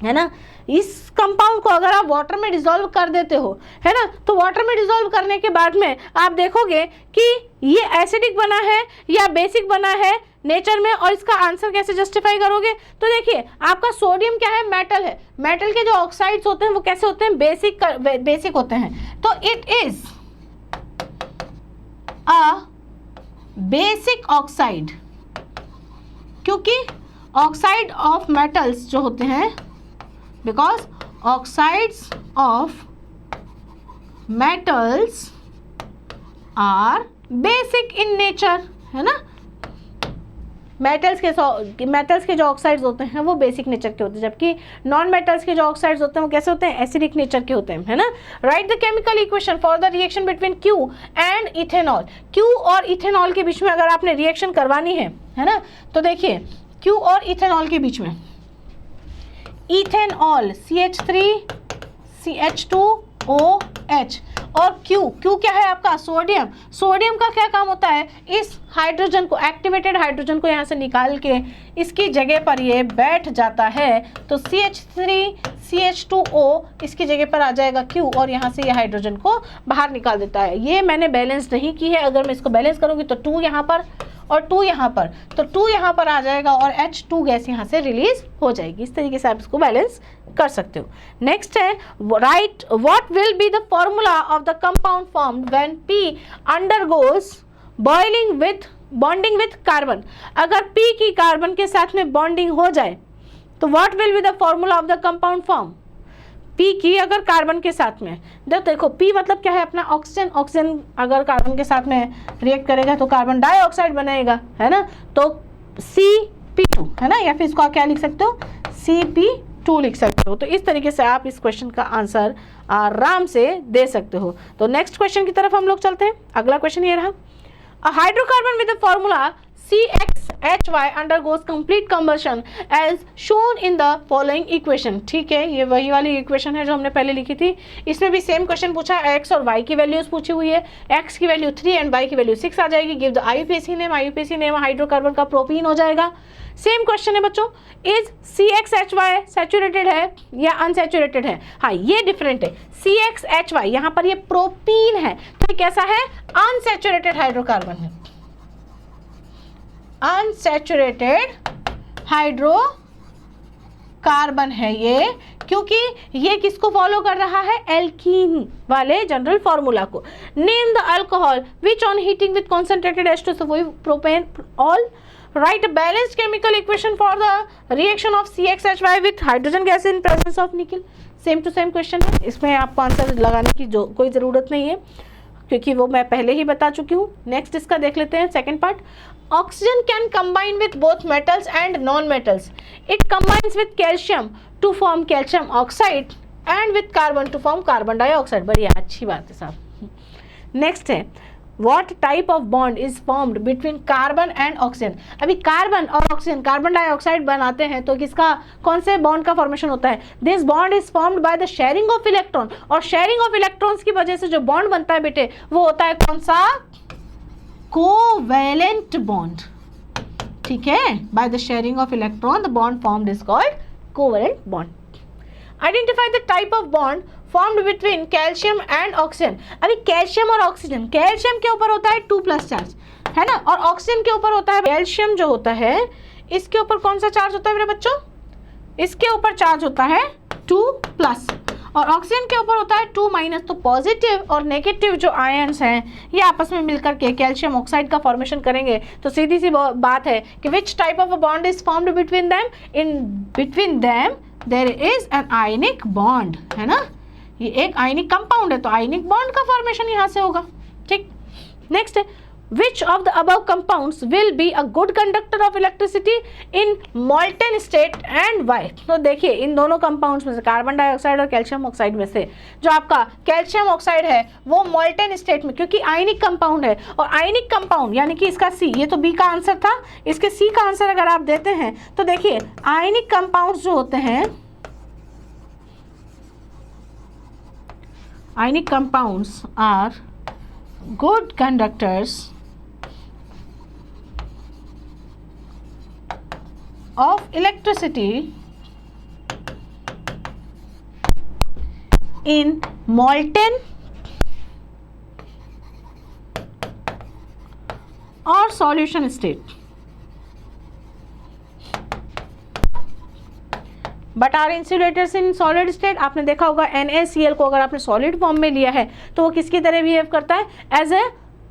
ना, इस कंपाउंड को अगर आप वाटर में डिसॉल्व कर देते हो, है ना, तो वाटर में डिसॉल्व करने के बाद में आप देखोगे कि ये एसिडिक बना है या बेसिक बना है नेचर में, और इसका आंसर कैसे जस्टिफाई करोगे। तो देखिए आपका सोडियम क्या है, मेटल है, मेटल के जो ऑक्साइड्स होते हैं वो कैसे होते हैं, बेसिक होते हैं। तो it is a basic oxide, क्योंकि ऑक्साइड ऑफ मेटल्स जो होते हैं, because oxides of metals are basic in nature, है ना। मेटल्स के जो ऑक्साइड्स होते हैं वो बेसिक नेचर के होते हैं, जबकि नॉन मेटल्स के जो ऑक्साइड्स होते हैं वो कैसे होते हैं, एसिडिक नेचर के होते हैं, है ना। Right the chemical equation for the reaction between Q and ethanol. Q और इथेनॉल के बीच में अगर आपने रिएक्शन करवानी है ना, तो देखिए Q और इथेनॉल के बीच में इथेनॉल CH3CH2OH और Q क्या है आपका, सोडियम का क्या काम होता है, इस हाइड्रोजन को, एक्टिवेटेड हाइड्रोजन को यहाँ से निकाल के इसकी जगह पर ये बैठ जाता है, तो CH3CH2O इसकी जगह पर आ जाएगा Q और यहाँ से ये हाइड्रोजन को बाहर निकाल देता है। ये मैंने बैलेंस नहीं की है, अगर मैं इसको बैलेंस करूँगी तो 2 यहाँ पर और 2 यहाँ पर, तो 2 यहाँ पर आ जाएगा और H2 गैस यहाँ से रिलीज हो जाएगी। इस तरीके से आप इसको बैलेंस कर सकते हो। नेक्स्ट है right what will be the formula of the compound formed when P undergoes bonding with carbon. अगर P की कार्बन के साथ में बॉन्डिंग हो जाए तो what will be the formula of the compound form. P की अगर कार्बन के साथ में, देखो P मतलब क्या है अपना ऑक्सीजन, ऑक्सीजन अगर कार्बन के साथ में रिएक्ट करेगा तो कार्बन डाइऑक्साइड बनेगा, है ना, तो CP2, है ना, या फिर इसको आप क्या लिख सकते हो, CP2 लिख सकते हो। तो इस तरीके से आप इस क्वेश्चन का आंसर आराम से दे सकते हो। तो नेक्स्ट क्वेश्चन की तरफ हम लोग चलते हैं। अगला क्वेश्चन ये रहा, a hydrocarbon with the formula CXHY undergoes complete combustion as shown in the following equation। ठीक है, ये वही वाली इक्वेशन है जो हमने पहले लिखी थी। इसमें भी सेम क्वेश्चन पूछा है, x और y की वैल्यूज पूछी हुई है, x की वैल्यू 3 एंड y की वैल्यू 6 आ जाएगी। Give the IUPAC name, IUPAC name hydrocarbon का प्रोपीन हो जाएगा। सेम क्वेश्चन है बच्चों, इज CXHY सैचुरेटेड है या अनसैचुरेटेड है। हाँ, ये डिफरेंट है, CXHY यहाँ पर ये प्रोपीन है, तो ये कैसा है, अनसैचुरेटेड हाइड्रोकार्बन है, अनसैचुरेटेड हाइड्रोकार्बन है ये, क्योंकि ये किसको फॉलो कर रहा है, एल्कीन वाले जनरल फॉर्मूला को। Name the alcohol which on heating with concentrated H2SO4 propene all right a balanced chemical equation for the reaction of CXHY with hydrogen gas in presence of nickel. Same to same question है, इसमें आपको answer लगाने की कोई ज़रूरत नहीं है क्योंकि वो मैं पहले ही बता चुकी हूँ। नेक्स्ट इसका देख लेते हैं second part. Oxygen can combine with both metals and non-metals. It combines with calcium to form calcium oxide and with carbon to form carbon dioxide. बढ़िया, अच्छी बात है साहब। नेक्स्ट है what type of bond is formed between carbon and oxygen। अभी carbon और oxygen carbon dioxide बनाते हैं तो किसका, कौन से बॉन्ड का फॉर्मेशन होता है, this bond is formed by the sharing of electron. और शेयरिंग ऑफ इलेक्ट्रॉन्स की वजह से जो बॉन्ड बनता है बेटे वो होता है कौन सा, कोवैलेंट बॉन्ड। ठीक है, by the sharing of electron the bond formed is called covalent bond. Identify the type of bond formed between calcium and oxygen. अभी कैल्शियम और ऑक्सीजन, कैल्शियम के ऊपर होता है 2+ चार्ज, है ना, और ऑक्सीजन के ऊपर होता है, कैल्शियम जो होता है इसके ऊपर कौन सा चार्ज होता है मेरे बच्चों, इसके ऊपर चार्ज होता है 2+, और ऑक्सीजन के ऊपर होता है 2-। तो पॉजिटिव और नेगेटिव जो आयन्स हैं ये आपस में मिलकर के कैल्शियम ऑक्साइड का फॉर्मेशन करेंगे। तो सीधी सी बात है कि which type of a bond is formed between them, in between them there is an ionic bond, है ना, ये एक आयनिक कंपाउंड है तो आयनिक बॉन्ड का फॉर्मेशन यहाँ से होगा। ठीक, नेक्स्ट है which of the above compounds will be a good conductor of electricity in molten state and why। तो देखिए इन दोनों कंपाउंड्स में से कार्बन डाइऑक्साइड और कैल्शियम ऑक्साइड में से जो आपका कैल्शियम ऑक्साइड है वो मोल्टेन स्टेट में, क्योंकि आयनिक कंपाउंड है, और आयनिक कंपाउंड यानी कि इसका सी, ये तो बी का आंसर था, इसके सी का आंसर अगर आप देते हैं तो देखिए आयनिक कंपाउंड्स जो होते हैं, ionic compounds are good conductors of electricity in molten or solution state but are insulators in solid state। आपने देखा होगा NaCl को अगर आपने सॉलिड फॉर्म में लिया है तो वो किसकी तरह बिहेव करता है, एज ए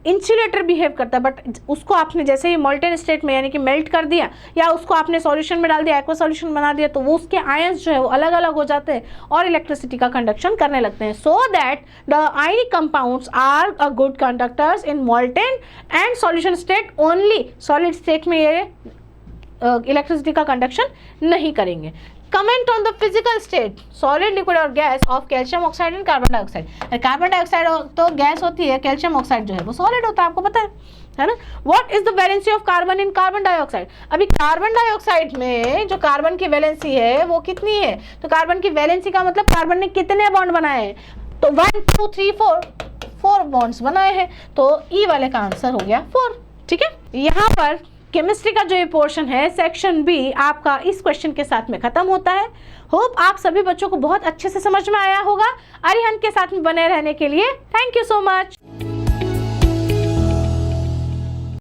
इंसुलेटर बिहेव करता है, बट उसको आपने जैसे ही मोल्टेन स्टेट में यानी कि मेल्ट कर दिया या उसको आपने सॉल्यूशन में डाल दिया, एक्वा सॉल्यूशन बना दिया, तो वो उसके आयंस जो है वो अलग अलग हो जाते हैं और इलेक्ट्रिसिटी का कंडक्शन करने लगते हैं। So that the ionic compounds are a good conductors in molten and solution state only. Solid state में ये इलेक्ट्रिसिटी का कंडक्शन नहीं करेंगे। Comment on the physical state solid, liquid और gas of calcium oxide and carbon dioxide. Carbon dioxide तो gas होती है, calcium oxide जो है वो सॉलिड होता है, आपको पता है ना। What is the valency of carbon in carbon dioxide. अभी कार्बन डाइऑक्साइड में जो कार्बन की वैलेंसी है वो कितनी है, तो कार्बन की वैलेंसी का मतलब कार्बन ने कितने बॉन्ड बनाए हैं, तो 1 2 3 4 बॉन्ड्स बनाए हैं, तो ई वाले का आंसर हो गया 4। ठीक है, यहाँ पर केमिस्ट्री का जो ये पोर्शन है सेक्शन बी आपका इस क्वेश्चन के साथ में खत्म होता है। होप आप सभी बच्चों को बहुत अच्छे से समझ में आया होगा। अरिहंत के साथ में बने रहने के लिए थैंक यू सो मच।